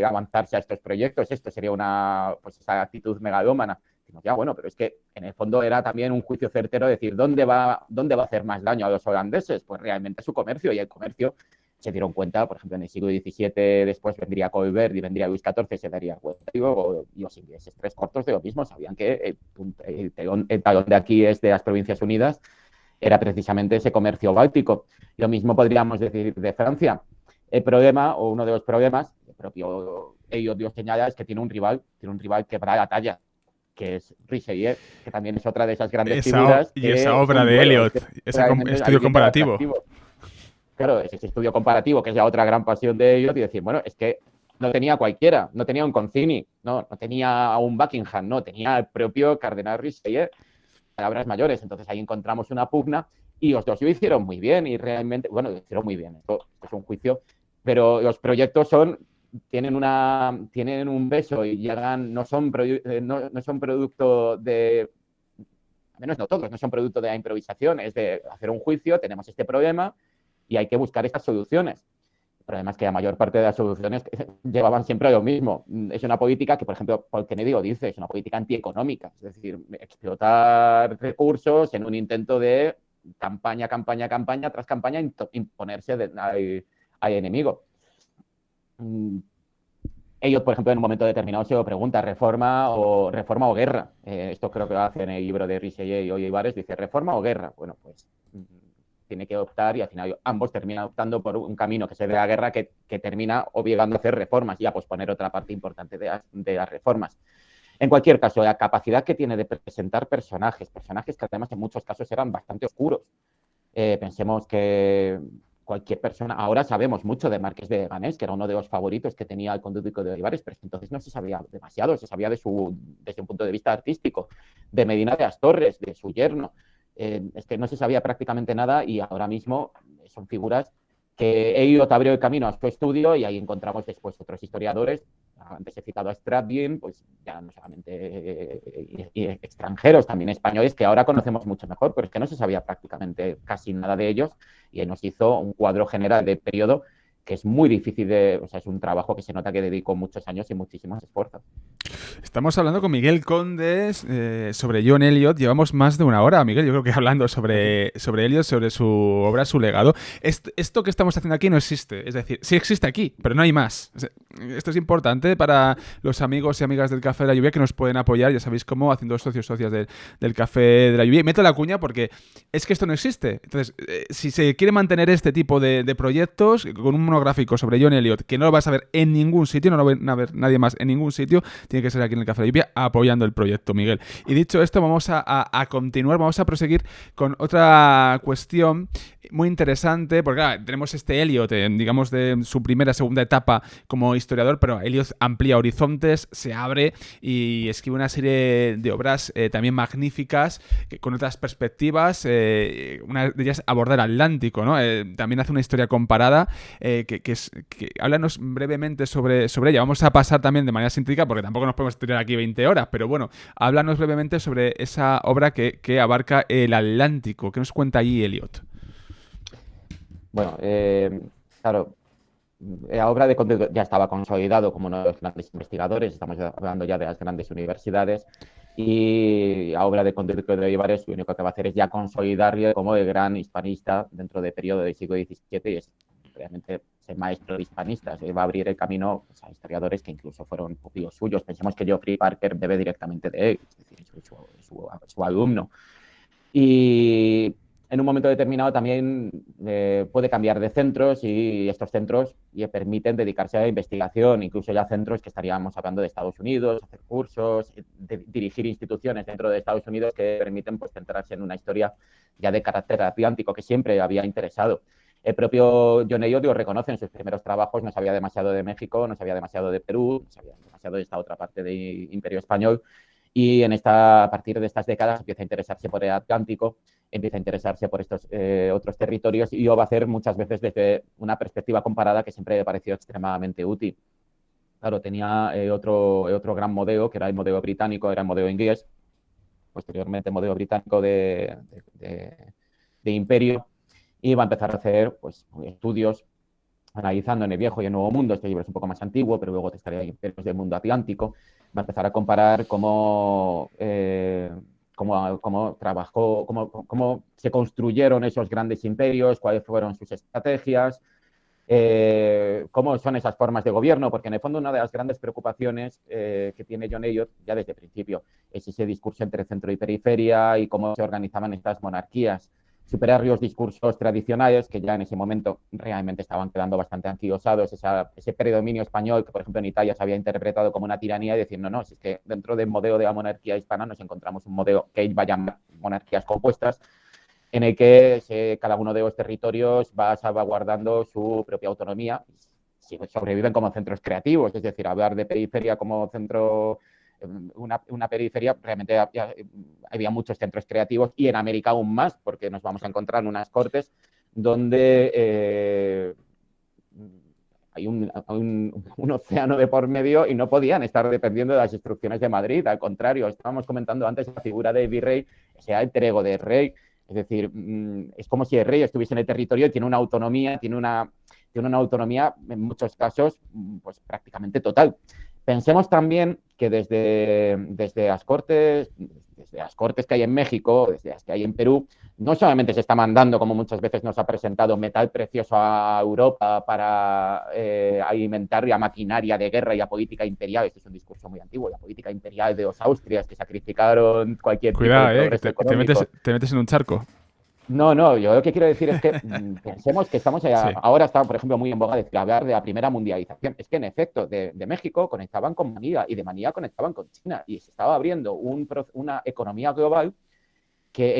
avanzarse a estos proyectos, esto sería pues esa actitud megalómana. Decimos, ya, bueno, pero es que en el fondo era también un juicio certero, decir, ¿dónde va a hacer más daño a los holandeses? Pues realmente su comercio, y el comercio se dieron cuenta, por ejemplo, en el siglo XVII después vendría Colbert y vendría Luis XIV, se daría cuenta, y luego los ingleses tres cortos de lo mismo, sabían que el talón de aquí es de las Provincias Unidas, era precisamente ese comercio báltico. Lo mismo podríamos decir de Francia. El problema, o uno de los problemas, el propio Elliot Dios señala, es que tiene un rival que va a la talla, que es Richelieu, que también es otra de esas grandes figuras Y esa que es obra un de duelo, es Eliot, que ese realmente estudio ahí viene lo comparativo. atractivo. Claro, es ese estudio comparativo, que es la otra gran pasión de Elliot, y decir, bueno, es que no tenía cualquiera, no tenía un Concini, no tenía a un Buckingham, no, tenía el propio cardenal Richelieu, palabras mayores. Entonces ahí encontramos una pugna y los dos lo hicieron muy bien y realmente, bueno, lo hicieron muy bien. Esto es un juicio, pero los proyectos tienen un beso y llegan, no son producto de, al menos no todos, no son producto de la improvisación, es de hacer un juicio, tenemos este problema y hay que buscar estas soluciones. pero además que la mayor parte de las soluciones llevaban siempre a lo mismo. Es una política que, por ejemplo, Paul Kennedy lo dice, es una política antieconómica, es decir, explotar recursos en un intento de campaña tras campaña imponerse al enemigo. Ellos, por ejemplo, en un momento determinado se lo pregunta, ¿reforma o guerra? Esto creo que lo hace en el libro de Richelieu y Olivares, dice, ¿reforma o guerra? Bueno, pues tiene que optar y al final ambos terminan optando por un camino que se de la guerra que termina obligando a hacer reformas y a posponer otra parte importante de las reformas. En cualquier caso, la capacidad que tiene de presentar personajes que además en muchos casos eran bastante oscuros. Pensemos que cualquier persona, ahora sabemos mucho de Marqués de Leganés, que era uno de los favoritos que tenía el conde duque de Olivares, pero entonces no se sabía demasiado, se sabía desde un punto de vista artístico, de Medina de Astorres, de su yerno. Es que no se sabía prácticamente nada y ahora mismo son figuras que Eliot abrió el camino a su estudio y ahí encontramos después otros historiadores. Antes he citado a Stradlin, pues ya no solamente extranjeros, también españoles, que ahora conocemos mucho mejor, pero es que no se sabía prácticamente casi nada de ellos y nos hizo un cuadro general de periodo que es muy difícil o sea, es un trabajo que se nota que dedicó muchos años y muchísimos esfuerzos. Estamos hablando con Miguel Condes sobre John Eliot. Llevamos más de una hora, Miguel, yo creo que hablando sobre Eliot, sobre su obra, su legado. Esto que estamos haciendo aquí no existe. Es decir, sí existe aquí, pero no hay más. Esto es importante para los amigos y amigas del Café de la Lluvia que nos pueden apoyar, ya sabéis cómo, haciendo socios del Café de la Lluvia. Y meto la cuña porque es que esto no existe. Entonces, si se quiere mantener este tipo de proyectos, con un monográfico sobre John Eliot, que no lo vas a ver en ningún sitio, no lo va a ver nadie más en ningún sitio, tiene que ser aquí en el Café de la Lluvia apoyando el proyecto, Miguel. Y dicho esto, vamos a continuar, vamos a proseguir con otra cuestión muy interesante, porque claro, tenemos este Eliot, digamos, de su primera, segunda etapa como historiador, pero Eliot amplía horizontes, se abre y escribe una serie de obras también magníficas, con otras perspectivas, una de ellas abordar Atlántico, ¿no? También hace una historia comparada, háblanos brevemente sobre ella. Vamos a pasar también de manera sintética, porque tampoco nos podemos tirar aquí 20 horas, pero bueno, háblanos brevemente sobre esa obra que abarca el Atlántico. ¿Qué nos cuenta allí Eliot? Bueno, claro, la obra de Conde ya estaba consolidado como uno de los grandes investigadores, estamos hablando ya de las grandes universidades, y la obra de Conde de Olivares lo único que va a hacer es ya consolidarle como el gran hispanista dentro del periodo del siglo XVII y es realmente ser maestro de hispanistas. Va a abrir el camino pues, a historiadores que incluso fueron pupilos suyos. Pensemos que Geoffrey Parker bebe directamente de él, es decir, su alumno. Y en un momento determinado también puede cambiar de centros y estos centros le permiten dedicarse a la investigación, incluso ya centros que estaríamos hablando de Estados Unidos, hacer cursos, dirigir instituciones dentro de Estados Unidos que permiten pues, centrarse en una historia ya de carácter atlántico que siempre había interesado. El propio John Eliot lo reconoce en sus primeros trabajos, no sabía demasiado de México, no sabía demasiado de Perú, no sabía demasiado de esta otra parte del Imperio Español. Y a partir de estas décadas empieza a interesarse por el Atlántico, empieza a interesarse por estos otros territorios y lo va a hacer muchas veces desde una perspectiva comparada que siempre le pareció extremadamente útil. Claro, tenía otro gran modelo, que era el modelo británico, era el modelo inglés, posteriormente el modelo británico de imperio, y va a empezar a hacer pues, estudios analizando en el Viejo y el Nuevo Mundo. Este libro es un poco más antiguo, pero luego te estaría Imperios del Mundo Atlántico. Va a empezar a comparar cómo trabajó, cómo se construyeron esos grandes imperios, cuáles fueron sus estrategias, cómo son esas formas de gobierno, porque en el fondo una de las grandes preocupaciones que tiene John Eliot ya desde el principio es ese discurso entre centro y periferia y cómo se organizaban estas monarquías. Superar los discursos tradicionales que ya en ese momento realmente estaban quedando bastante anquilosados, ese predominio español que, por ejemplo, en Italia se había interpretado como una tiranía y decir, no, si es que dentro del modelo de la monarquía hispana nos encontramos un modelo que va a llamar monarquías compuestas, en el que cada uno de los territorios va salvaguardando su propia autonomía, si sobreviven como centros creativos, es decir, hablar de periferia como centro, una periferia, realmente había muchos centros creativos y en América aún más, porque nos vamos a encontrar en unas cortes donde hay un océano de por medio y no podían estar dependiendo de las instrucciones de Madrid, al contrario, estábamos comentando antes la figura de virrey, ese alter ego de rey. Es decir, es como si el rey estuviese en el territorio y tiene una autonomía, tiene tiene una autonomía en muchos casos pues prácticamente total. Pensemos también que desde las cortes que hay en México, desde las que hay en Perú, no solamente se está mandando, como muchas veces nos ha presentado, metal precioso a Europa para alimentar a maquinaria de guerra y a política imperial. Este es un discurso muy antiguo, la política imperial de los Austrias, que sacrificaron cualquier tipo de Cuidado, que progreso económico. te metes en un charco. No, no, yo lo que quiero decir es que pensemos que estamos Sí. ahora está, por ejemplo, muy en boga de hablar de la primera mundialización. Es que en efecto, de México conectaban con Manila y de Manila conectaban con China y se estaba abriendo una economía global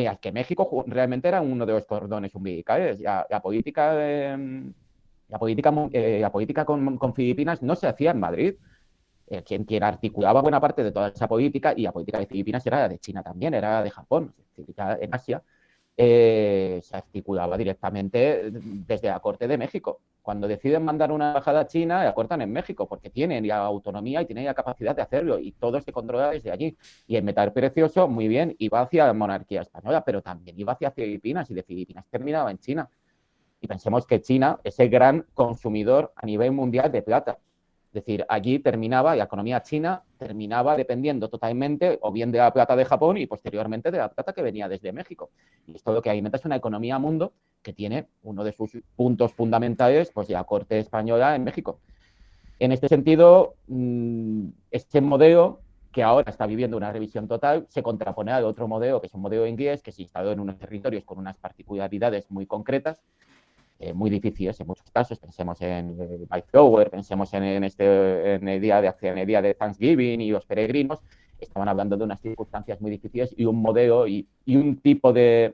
al que México realmente era uno de los cordones umbilicales. La política con Filipinas no se hacía en Madrid. Quien articulaba buena parte de toda esa política, y la política de Filipinas era la de China también, era la de Japón, en Asia, se articulaba directamente desde la Corte de México. Cuando deciden mandar una embajada a China, la cortan en México, porque tienen la autonomía y tienen la capacidad de hacerlo, y todo se controla desde allí. Y el metal precioso, muy bien, iba hacia la monarquía española, pero también iba hacia Filipinas, y de Filipinas terminaba en China. Y pensemos que China es el gran consumidor a nivel mundial de plata. Es decir, allí terminaba, la economía china terminaba dependiendo totalmente o bien de la plata de Japón y posteriormente de la plata que venía desde México. Y esto lo que alimenta es una economía mundo que tiene uno de sus puntos fundamentales, pues la corte española en México. En este sentido, este modelo, que ahora está viviendo una revisión total, se contrapone al otro modelo, que es un modelo inglés, que se instaló en unos territorios con unas particularidades muy concretas, muy difíciles en muchos casos. Pensemos en Mayflower, pensemos en el día de acción, el día de Thanksgiving y los peregrinos. Estaban hablando de unas circunstancias muy difíciles y un modelo y un tipo de,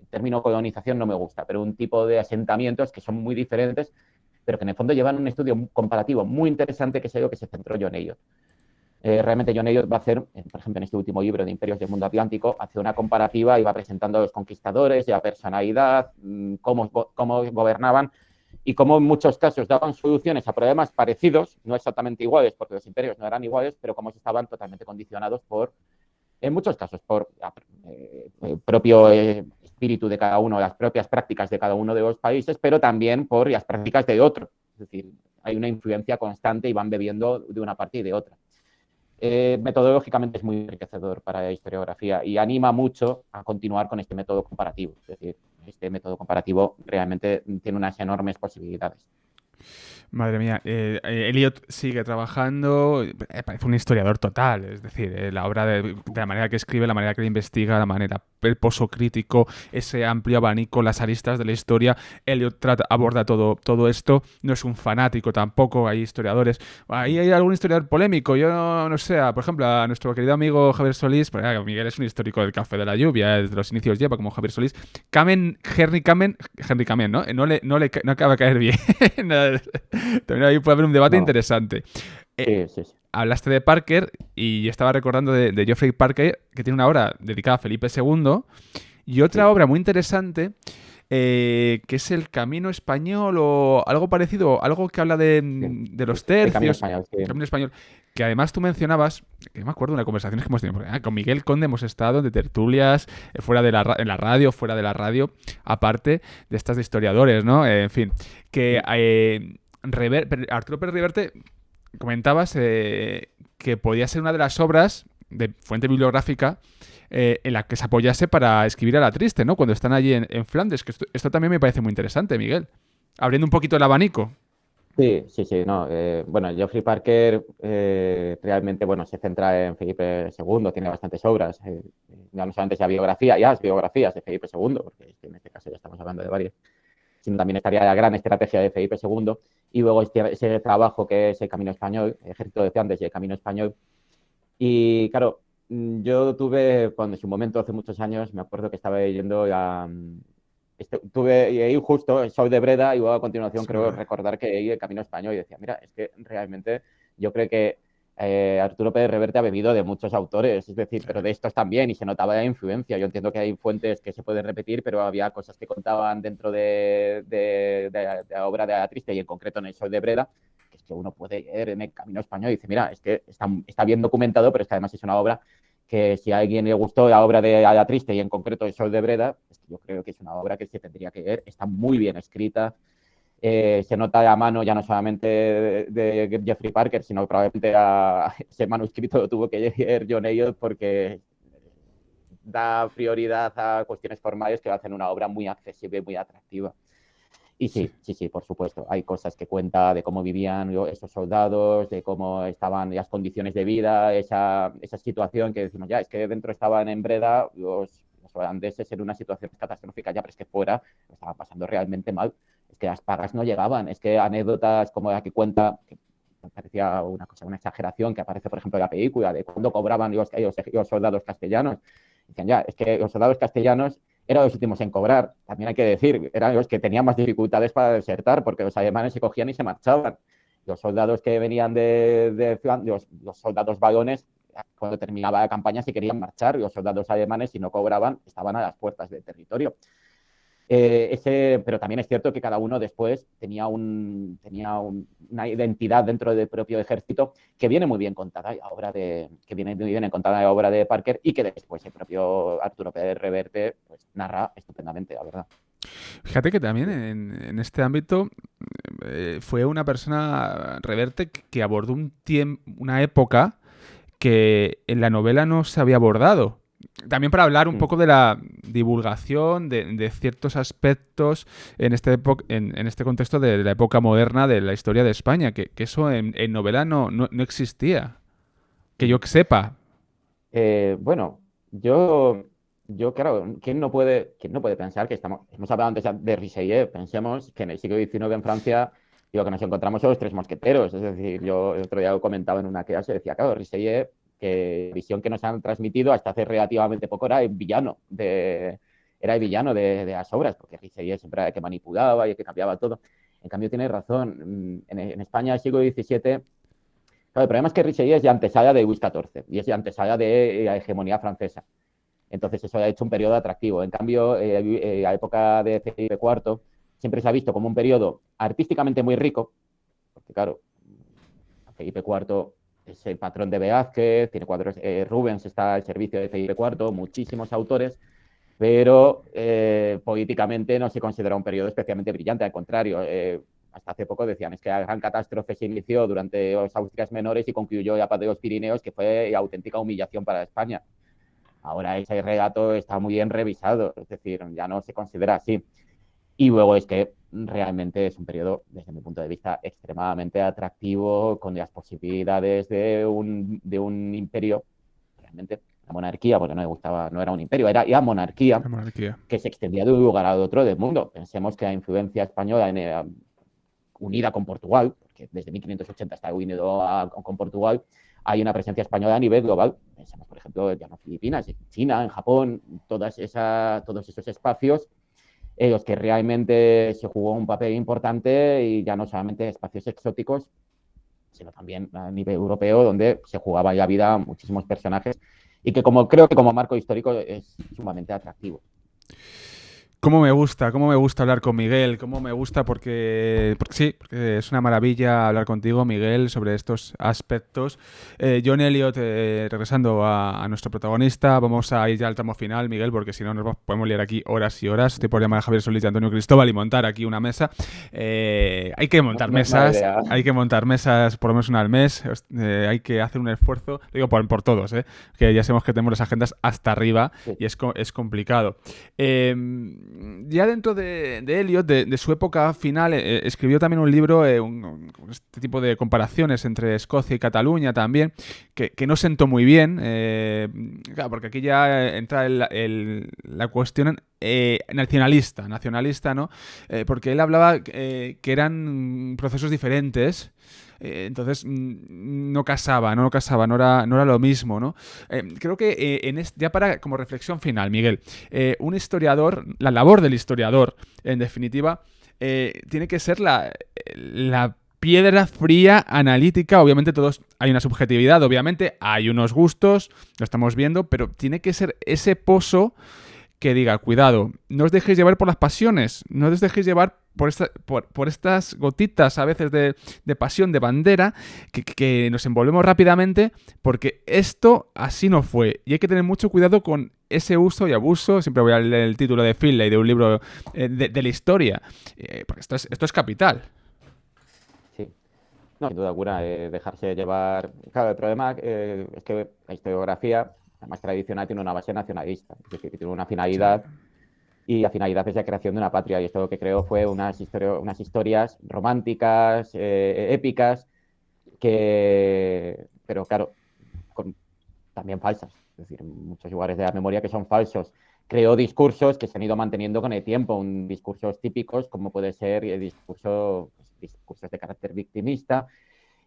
el término colonización no me gusta, pero un tipo de asentamientos que son muy diferentes, pero que en el fondo llevan un estudio comparativo muy interesante, que es algo que se centró John Elliot. Realmente John Elliot va a hacer, por ejemplo, en este último libro de Imperios del Mundo Atlántico, hace una comparativa y va presentando a los conquistadores, la personalidad, cómo gobernaban y cómo en muchos casos daban soluciones a problemas parecidos, no exactamente iguales, porque los imperios no eran iguales, pero cómo estaban totalmente condicionados en muchos casos, por el propio espíritu de cada uno, las propias prácticas de cada uno de los países, pero también por las prácticas de otro. Es decir, hay una influencia constante y van bebiendo de una parte y de otra. Metodológicamente es muy enriquecedor para la historiografía y anima mucho a continuar con este método comparativo. Es decir, este método comparativo realmente tiene unas enormes posibilidades. Madre mía, Eliot sigue trabajando, parece un historiador total, es decir, la obra de la manera que escribe, la manera que investiga, la manera, el pozo crítico, ese amplio abanico, las aristas de la historia. Eliot aborda todo esto, no es un fanático tampoco, hay historiadores, ahí hay algún historiador polémico, yo no sé, por ejemplo, a nuestro querido amigo Javier Solís, pues, Miguel es un histórico del Café de la Lluvia, desde los inicios lleva como Javier Solís, Henry Kamen, ¿no? No acaba de caer bien. También ahí puede haber un debate interesante. Sí. Hablaste de Parker y yo estaba recordando de Geoffrey Parker, que tiene una obra dedicada a Felipe II y otra obra muy interesante que es El Camino Español o algo parecido, algo que habla de los tercios. El Camino Español, sí. El Camino Español. Que además tú mencionabas, que me acuerdo de una conversación que hemos tenido, porque, con Miguel Conde hemos estado de tertulias, fuera de en la radio, fuera de la radio, aparte de estas de historiadores, ¿no? En fin, que Arturo Pérez Reverte comentabas que podía ser una de las obras de fuente bibliográfica en la que se apoyase para escribir a la triste, ¿no? Cuando están allí en Flandes, que esto también me parece muy interesante, Miguel. Abriendo un poquito el abanico. Sí, no. Bueno, Geoffrey Parker realmente, bueno, se centra en Felipe II, tiene bastantes obras, ya no solamente las biografías de Felipe II, porque en este caso ya estamos hablando de varias, sino también estaría la gran estrategia de Felipe II, y luego ese trabajo que es el Camino Español, el Ejército de Flandes y el Camino Español. Y claro, yo tuve, cuando en su momento, hace muchos años, me acuerdo que estaba leyendo tuve ahí justo el Sol de Breda y luego a continuación creo recordar que leí el Camino Español y decía, mira, es que realmente yo creo que Arturo Pérez Reverte ha bebido de muchos autores, es decir, pero de estos también, y se notaba la influencia. Yo entiendo que hay fuentes que se pueden repetir, pero había cosas que contaban dentro de la obra de Triste y en concreto en el Sol de Breda, que es que uno puede leer en el Camino Español y dice, mira, es que está bien documentado, pero es que además es una obra que si a alguien le gustó la obra de Ada Triste y en concreto el Sol de Breda, pues yo creo que es una obra que se tendría que leer, está muy bien escrita, Se nota a mano ya no solamente de Jeffrey Parker, sino probablemente ese manuscrito lo tuvo que leer John Elliot porque da prioridad a cuestiones formales que hacen una obra muy accesible y muy atractiva. Y sí, por supuesto. Hay cosas que cuenta de cómo vivían esos soldados, de cómo estaban las condiciones de vida, esa situación que decimos, ya, es que dentro estaban en Breda los holandeses en una situación catastrófica, ya, pero es que fuera lo estaban pasando realmente mal. Es que las pagas no llegaban. Es que anécdotas como la que cuenta, que me parecía una cosa, una exageración, que aparece, por ejemplo, en la película, de cuándo cobraban los soldados castellanos. Dicen, ya, es que los soldados castellanos eran los últimos en cobrar, también hay que decir, eran los que tenían más dificultades para desertar, porque los alemanes se cogían y se marchaban. Los soldados que venían de los soldados varones, cuando terminaba la campaña se querían marchar, los soldados alemanes, si no cobraban, estaban a las puertas del territorio. Pero también es cierto que cada uno después tenía una identidad dentro del propio ejército que viene muy bien contada en la obra de Parker, y que después el propio Arturo Pérez Reverte pues narra estupendamente, la verdad. Fíjate que también en este ámbito fue una persona, Reverte, que abordó una época que en la novela no se había abordado. También para hablar un poco de la divulgación de ciertos aspectos en este contexto de la época moderna de la historia de España, que eso en novela no existía, que yo sepa. Bueno, yo, claro, ¿quién no puede pensar que hemos hablado antes de Richelieu? Pensemos que en el siglo XIX en Francia lo que nos encontramos son los tres mosqueteros. Es decir, yo el otro día lo comentaba en una clase, decía, claro, Richelieu, que visión que nos han transmitido hasta hace relativamente poco, era el villano de las obras, porque Richelieu siempre era el que manipulaba y el que cambiaba todo. En cambio, tiene razón. En España, el siglo XVII, claro, el problema es que Richelieu es de antesala de Luis XIV y es de antesala de la hegemonía francesa. Entonces eso ha hecho un periodo atractivo. En cambio, la época de Felipe IV siempre se ha visto como un periodo artísticamente muy rico, porque claro, Felipe IV es el patrón de Velázquez, tiene cuadros, Rubens está al servicio de Felipe IV, muchísimos autores, pero políticamente no se considera un periodo especialmente brillante, al contrario. Hasta hace poco decían, es que la gran catástrofe se inició durante los Austrias menores y concluyó la paz de los Pirineos, que fue la auténtica humillación para España. Ahora ese relato está muy bien revisado, es decir, ya no se considera así. Y luego es que realmente es un periodo, desde mi punto de vista, extremadamente atractivo, con las posibilidades de un imperio, realmente la monarquía, porque no me gustaba, no era un imperio, era ya monarquía, que se extendía de un lugar a otro del mundo. Pensemos que la influencia española unida con Portugal, porque desde 1580 está unido con Portugal, hay una presencia española a nivel global. Pensemos, por ejemplo, ya en Filipinas, en China, en Japón, todos esos espacios en los que realmente se jugó un papel importante, y ya no solamente espacios exóticos, sino también a nivel europeo, donde se jugaba la vida a muchísimos personajes y que creo que como marco histórico es sumamente atractivo. Cómo me gusta hablar con Miguel, cómo me gusta porque es una maravilla hablar contigo, Miguel, sobre estos aspectos. John Elliot, regresando a nuestro protagonista, vamos a ir ya al tramo final, Miguel, porque si no nos podemos liar aquí horas y horas. Estoy por llamar a Javier Solís y Antonio Cristóbal y montar aquí una mesa. Hay que montar mesas por lo menos una al mes. Hay que hacer un esfuerzo, digo por todos, que ya sabemos que tenemos las agendas hasta arriba, sí, y es complicado. Ya dentro de Elliot, de su época final, escribió también un libro, este tipo de comparaciones entre Escocia y Cataluña también, que no sentó muy bien, claro, porque aquí ya entra la cuestión nacionalista, ¿no? Porque él hablaba que eran procesos diferentes. Entonces no casaba, no era lo mismo, ¿no? Creo que ya como reflexión final, Miguel, un historiador, la labor del historiador, en definitiva, tiene que ser la piedra fría, analítica. Obviamente hay una subjetividad, obviamente hay unos gustos, lo estamos viendo, pero tiene que ser ese pozo que diga, cuidado, no os dejéis llevar por las pasiones, no os dejéis llevar por estas gotitas a veces de pasión, de bandera, que nos envolvemos rápidamente, porque esto así no fue. Y hay que tener mucho cuidado con ese uso y abuso. Siempre voy a leer el título de Finlay de un libro de la historia, porque esto es capital. Sí. No, sin duda alguna, dejarse llevar. Claro, el problema es que la historiografía, la más tradicional, tiene una base nacionalista, es decir, tiene una Sí. finalidad y la finalidad es la creación de una patria. Y esto lo que creó fue unas historias románticas, épicas, pero claro, con, también falsas. Es decir, muchos lugares de la memoria que son falsos. Creó discursos que se han ido manteniendo con el tiempo, discursos típicos como puede ser el discursos de carácter victimista,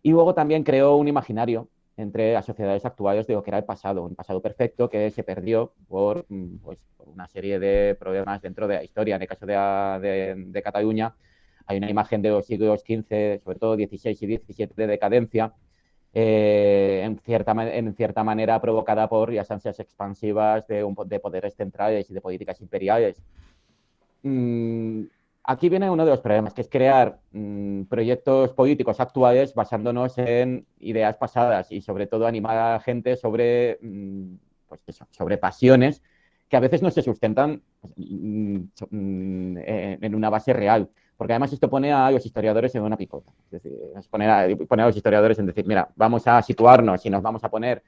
y luego también creó un imaginario entre las sociedades actuales de lo que era el pasado, un pasado perfecto que se perdió pues, por una serie de problemas dentro de la historia. En el caso de Cataluña hay una imagen de los siglos XV, sobre todo XVI y XVII, de decadencia, en cierta manera provocada por las ansias expansivas de poderes centrales y de políticas imperiales. Mm, Aquí viene uno de los problemas, que es crear proyectos políticos actuales basándonos en ideas pasadas y sobre todo animar a la gente pues eso, sobre pasiones que a veces no se sustentan en una base real. Porque además esto pone a los historiadores en una picota. Es decir, pone a los historiadores en decir, mira, vamos a situarnos y nos vamos a poner,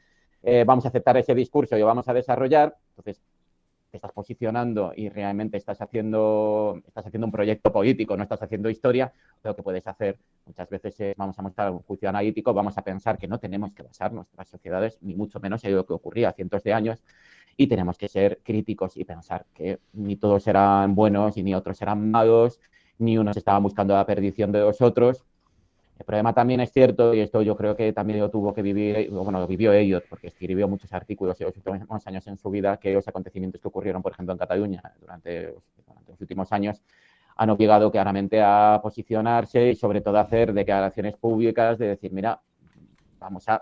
vamos a aceptar ese discurso y lo vamos a desarrollar. Entonces, te estás posicionando y realmente estás haciendo un proyecto político, no estás haciendo historia. Lo que puedes hacer muchas veces es, vamos a mostrar un juicio analítico, vamos a pensar que no tenemos que basar nuestras sociedades, ni mucho menos en lo que ocurría cientos de años, y tenemos que ser críticos y pensar que ni todos eran buenos y ni otros eran malos, ni unos estaban buscando la perdición de los otros. El problema también es cierto, y esto yo creo que también lo tuvo que vivir, bueno, lo vivió Elliot, porque escribió muchos artículos en los últimos años en su vida, que los acontecimientos que ocurrieron, por ejemplo, en Cataluña durante los últimos años, han obligado claramente a posicionarse y sobre todo a hacer declaraciones públicas de decir, mira, vamos a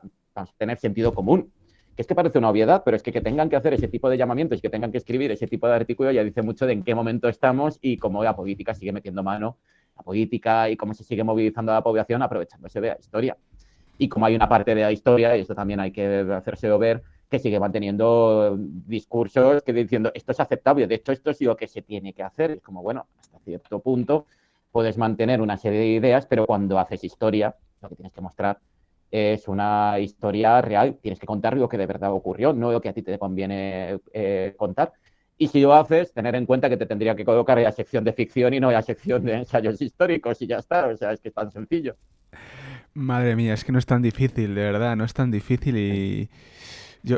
tener sentido común. Que es que parece una obviedad, pero es que tengan que hacer ese tipo de llamamientos y que tengan que escribir ese tipo de artículos ya dice mucho de en qué momento estamos y cómo la política sigue metiendo mano, la política y cómo se sigue movilizando a la población aprovechándose de la historia. Y como hay una parte de la historia, y esto también hay que hacérselo ver, que sigue manteniendo discursos que diciendo esto es aceptable, de hecho esto es lo que se tiene que hacer. Es como, bueno, hasta cierto punto puedes mantener una serie de ideas, pero cuando haces historia, lo que tienes que mostrar es una historia real, tienes que contar lo que de verdad ocurrió, no lo que a ti te conviene contar. Y si lo haces, tener en cuenta que te tendría que colocar en la sección de ficción y no en la sección de ensayos históricos y ya está, o sea, es que es tan sencillo. Madre mía, es que no es tan difícil, de verdad, no es tan difícil y...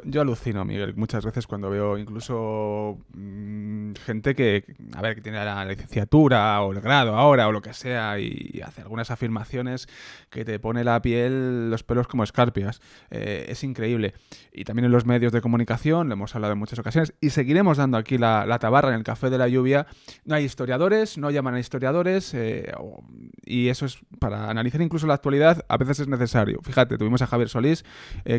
Yo alucino, Miguel, muchas veces cuando veo incluso gente a ver, que tiene la licenciatura o el grado ahora o lo que sea y hace algunas afirmaciones que te pone la piel, los pelos como escarpias. Es increíble. Y también en los medios de comunicación, lo hemos hablado en muchas ocasiones, y seguiremos dando aquí la tabarra en el Café de la Lluvia. No hay historiadores, no llaman a historiadores, y eso es, para analizar incluso la actualidad, a veces es necesario. Fíjate, tuvimos a Javier Solís,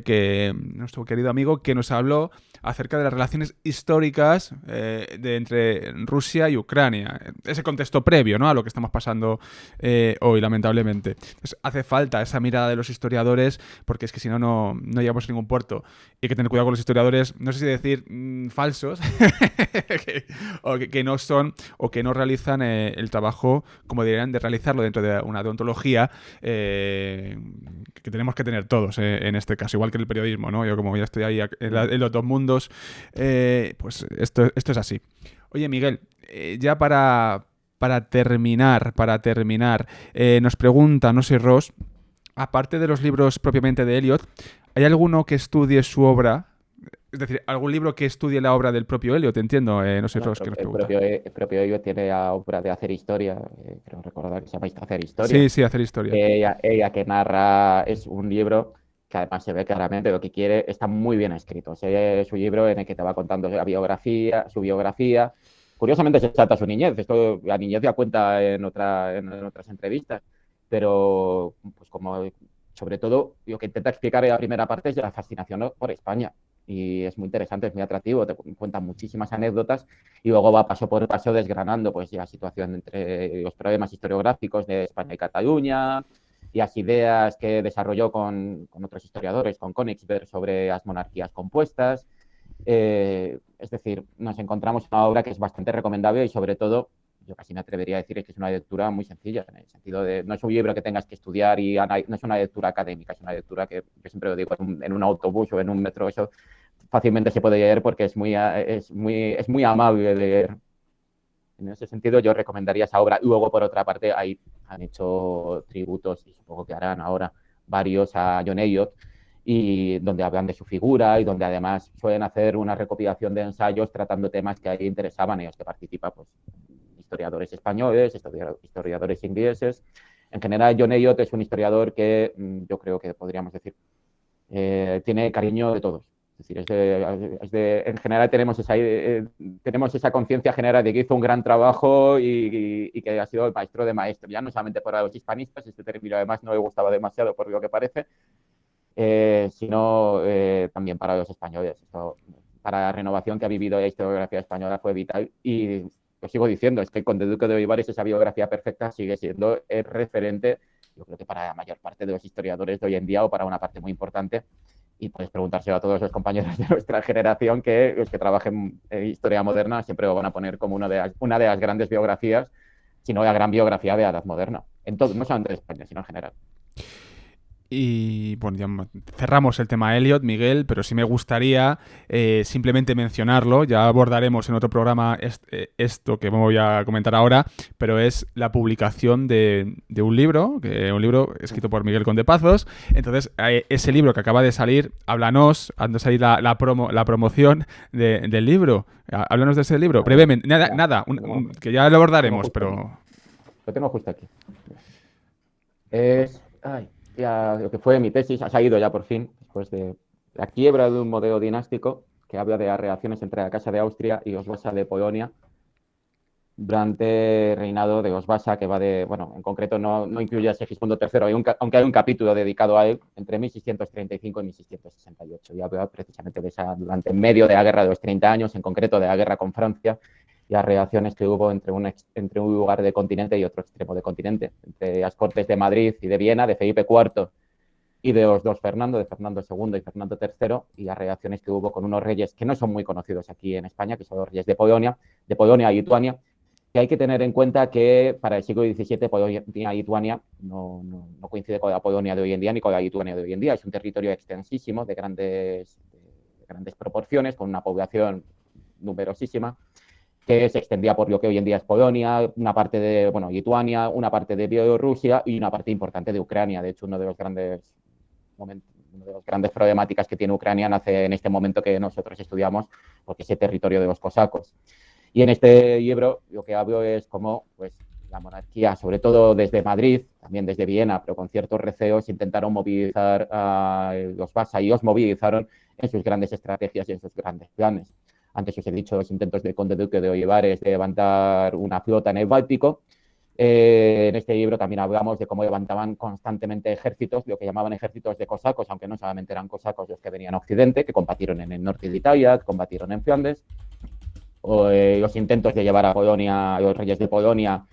que nuestro querido amigo, que nos habló acerca de las relaciones históricas entre Rusia y Ucrania. Ese contexto previo, ¿no?, a lo que estamos pasando hoy, lamentablemente. Entonces, hace falta esa mirada de los historiadores, porque es que si no, no llegamos a ningún puerto. Y hay que tener cuidado con los historiadores, no sé si decir falsos, o que no son, o que no realizan el trabajo como deberían de realizarlo dentro de una deontología que tenemos que tener todos en este caso, igual que el periodismo, ¿no? Yo como ya estoy ahí en los dos mundos, pues esto es así. Oye, Miguel, ya para terminar, nos pregunta, no sé, Ross, aparte de los libros propiamente de Eliot, ¿hay alguno que estudie su obra? Es decir, algún libro que estudie la obra del propio Eliot, entiendo, no sé, Bueno, Ross, ¿qué nos pregunta? el propio Elliot tiene la obra de Hacer Historia, creo recordar que se llama Hacer Historia. Sí, hacer historia. Ella que narra, es un libro que además se ve claramente lo que quiere, está muy bien escrito. Es un libro en el que te va contando su biografía. Curiosamente se trata su niñez, esto la niñez ya cuenta en otras entrevistas, pero pues como sobre todo lo que intenta explicar en la primera parte es la fascinación, ¿no?, por España y es muy interesante, es muy atractivo, te cuentan muchísimas anécdotas y luego va paso por paso desgranando pues la situación entre los problemas historiográficos de España y Cataluña y las ideas que desarrolló con otros historiadores, con Königsberg, sobre las monarquías compuestas. Es decir, nos encontramos una obra que es bastante recomendable y sobre todo, yo casi me atrevería a decir que es una lectura muy sencilla, en el sentido de no es un libro que tengas que estudiar y no es una lectura académica, es una lectura que yo siempre lo digo en un autobús o en un metro, eso fácilmente se puede leer porque es muy amable de leer. En ese sentido, yo recomendaría esa obra. Luego, por otra parte, han hecho tributos, y supongo que harán ahora varios, a John Eliot, y donde hablan de su figura y donde además suelen hacer una recopilación de ensayos tratando temas que a él interesaban, en los que participan pues, historiadores españoles, historiadores ingleses. En general, John Eliot es un historiador que yo creo que podríamos decir tiene cariño de todos. Es decir, en general tenemos esa conciencia general de que hizo un gran trabajo y que ha sido el maestro de maestros, ya no solamente para los hispanistas, este término además no le gustaba demasiado por lo que parece, sino también para los españoles. Esto, para la renovación que ha vivido la historiografía española fue vital y lo sigo diciendo, es que el Conde Duque de Olivares, esa biografía perfecta, sigue siendo el referente, yo creo que para la mayor parte de los historiadores de hoy en día o para una parte muy importante. Y puedes preguntárselo a todos los compañeros de nuestra generación que los que trabajen en historia moderna siempre lo van a poner como una de las grandes biografías, sino la gran biografía de la Edad Moderna. En todo, no solamente de España, sino en general. Y bueno, ya cerramos el tema Eliot, Miguel, pero sí me gustaría simplemente mencionarlo. Ya abordaremos en otro programa esto que voy a comentar ahora, pero es la publicación de un libro escrito por Miguel Condepazos. Entonces, ese libro que acaba de salir, háblanos, haznos ahí la promoción del libro. Háblanos de ese libro, brevemente. Que ya lo abordaremos, pero... Lo tengo justo aquí. Es lo que fue mi tesis, ha salido ya por fin, después de la quiebra de un modelo dinástico que habla de las relaciones entre la Casa de Austria y los Vasa de Polonia durante el reinado de Osvasa, que va de, bueno, en concreto no incluye a Segismundo III, aunque hay un capítulo dedicado a él entre 1635 y 1668, y habla precisamente de esa, durante medio de la Guerra de los 30 años, en concreto de la guerra con Francia, y las relaciones que hubo entre un lugar del continente y otro extremo del continente, entre las Cortes de Madrid y de Viena, de Felipe IV y de los dos Fernando, de Fernando II y Fernando III, y las relaciones que hubo con unos reyes que no son muy conocidos aquí en España, que son los reyes de Polonia y Lituania, que hay que tener en cuenta que para el siglo XVII Polonia y Lituania no coincide con la Polonia de hoy en día ni con la Lituania de hoy en día. Es un territorio extensísimo, de grandes proporciones, con una población numerosísima, que se extendía por lo que hoy en día es Polonia, una parte de Lituania, una parte de Bielorrusia y una parte importante de Ucrania. De hecho, una de las grandes problemáticas que tiene Ucrania nace en este momento que nosotros estudiamos, porque es el territorio de los cosacos. Y en este libro lo que hablo es cómo pues, la monarquía, sobre todo desde Madrid, también desde Viena, pero con ciertos receos, intentaron movilizar a los Vasa y los movilizaron en sus grandes estrategias y en sus grandes planes. Antes os he dicho los intentos del conde duque de Olivares de levantar una flota en el Báltico. En este libro también hablamos de cómo levantaban constantemente ejércitos, lo que llamaban ejércitos de cosacos, aunque no solamente eran cosacos los que venían a Occidente, que combatieron en el norte de Italia, combatieron en Flandes, o los intentos de llevar a Polonia, a los reyes de Polonia,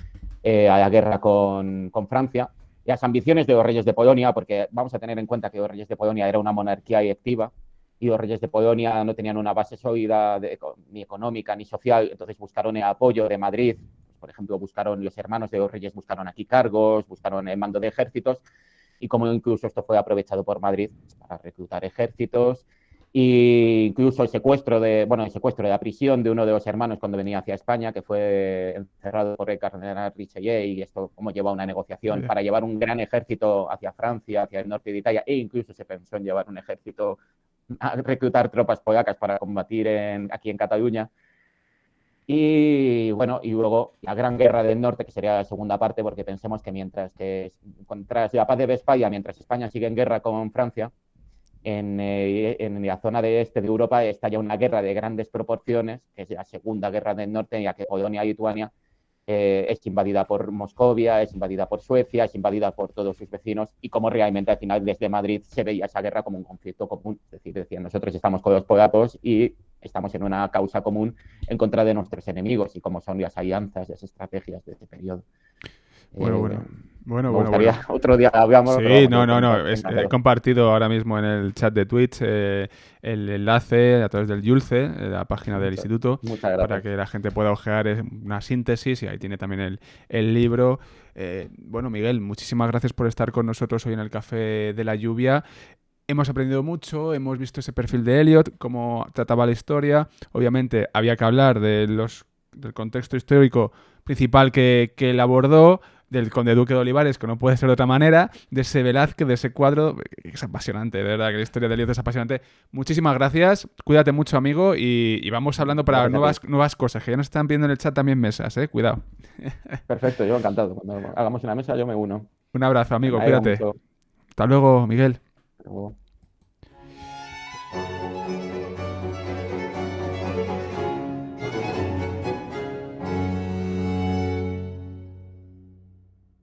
a la guerra con Francia, y las ambiciones de los reyes de Polonia, porque vamos a tener en cuenta que los reyes de Polonia era una monarquía electiva, y los reyes de Polonia no tenían una base sólida ni económica ni social, entonces buscaron el apoyo de Madrid. Por ejemplo, los hermanos de los reyes buscaron aquí cargos, buscaron el mando de ejércitos, y como incluso esto fue aprovechado por Madrid para reclutar ejércitos, e incluso el secuestro de la prisión de uno de los hermanos cuando venía hacia España, que fue encerrado por el cardenal Richelieu, y esto como lleva a una negociación para llevar un gran ejército hacia Francia, hacia el norte de Italia, e incluso se pensó en llevar un ejército a reclutar tropas polacas para combatir aquí en Cataluña. Y bueno, y luego la Gran Guerra del Norte, que sería la segunda parte, porque pensemos que tras la paz de Westfalia, mientras España sigue en guerra con Francia, en la zona de este de Europa estalla una guerra de grandes proporciones, que es la Segunda Guerra del Norte, en la que Polonia y Lituania es invadida por Moscovia, es invadida por Suecia, es invadida por todos sus vecinos y cómo realmente al final desde Madrid se veía esa guerra como un conflicto común. Es decir, decían, nosotros estamos codos por datos y estamos en una causa común en contra de nuestros enemigos y cómo son las alianzas, las estrategias de ese periodo. Bueno, Eh, bueno. Bueno, Me bueno, gustaría bueno. otro día hablamos, pero Sí, vamos, no, yo no, no. He encantado. compartido ahora mismo en el chat de Twitch el enlace a través del Yulce, la página del instituto, Muchas para gracias. que la gente pueda ojear una síntesis y ahí tiene también el libro. Bueno, Miguel, muchísimas gracias por estar con nosotros hoy en el Café de la Lluvia. Hemos aprendido mucho, hemos visto ese perfil de Elliot, cómo trataba la historia. Obviamente había que hablar del contexto histórico principal que él abordó, del Conde Duque de Olivares, que no puede ser de otra manera, de ese Velázquez, de ese cuadro, que es apasionante, de verdad, que la historia de Elliot es apasionante. Muchísimas gracias, cuídate mucho, amigo, y vamos hablando para Gracias a ti. nuevas cosas, que ya nos están viendo en el chat también mesas, cuidado. Perfecto, yo encantado. Cuando hagamos una mesa yo me uno. Un abrazo, Que amigo, me alegra cuídate. mucho. Hasta luego, Miguel. Hasta luego.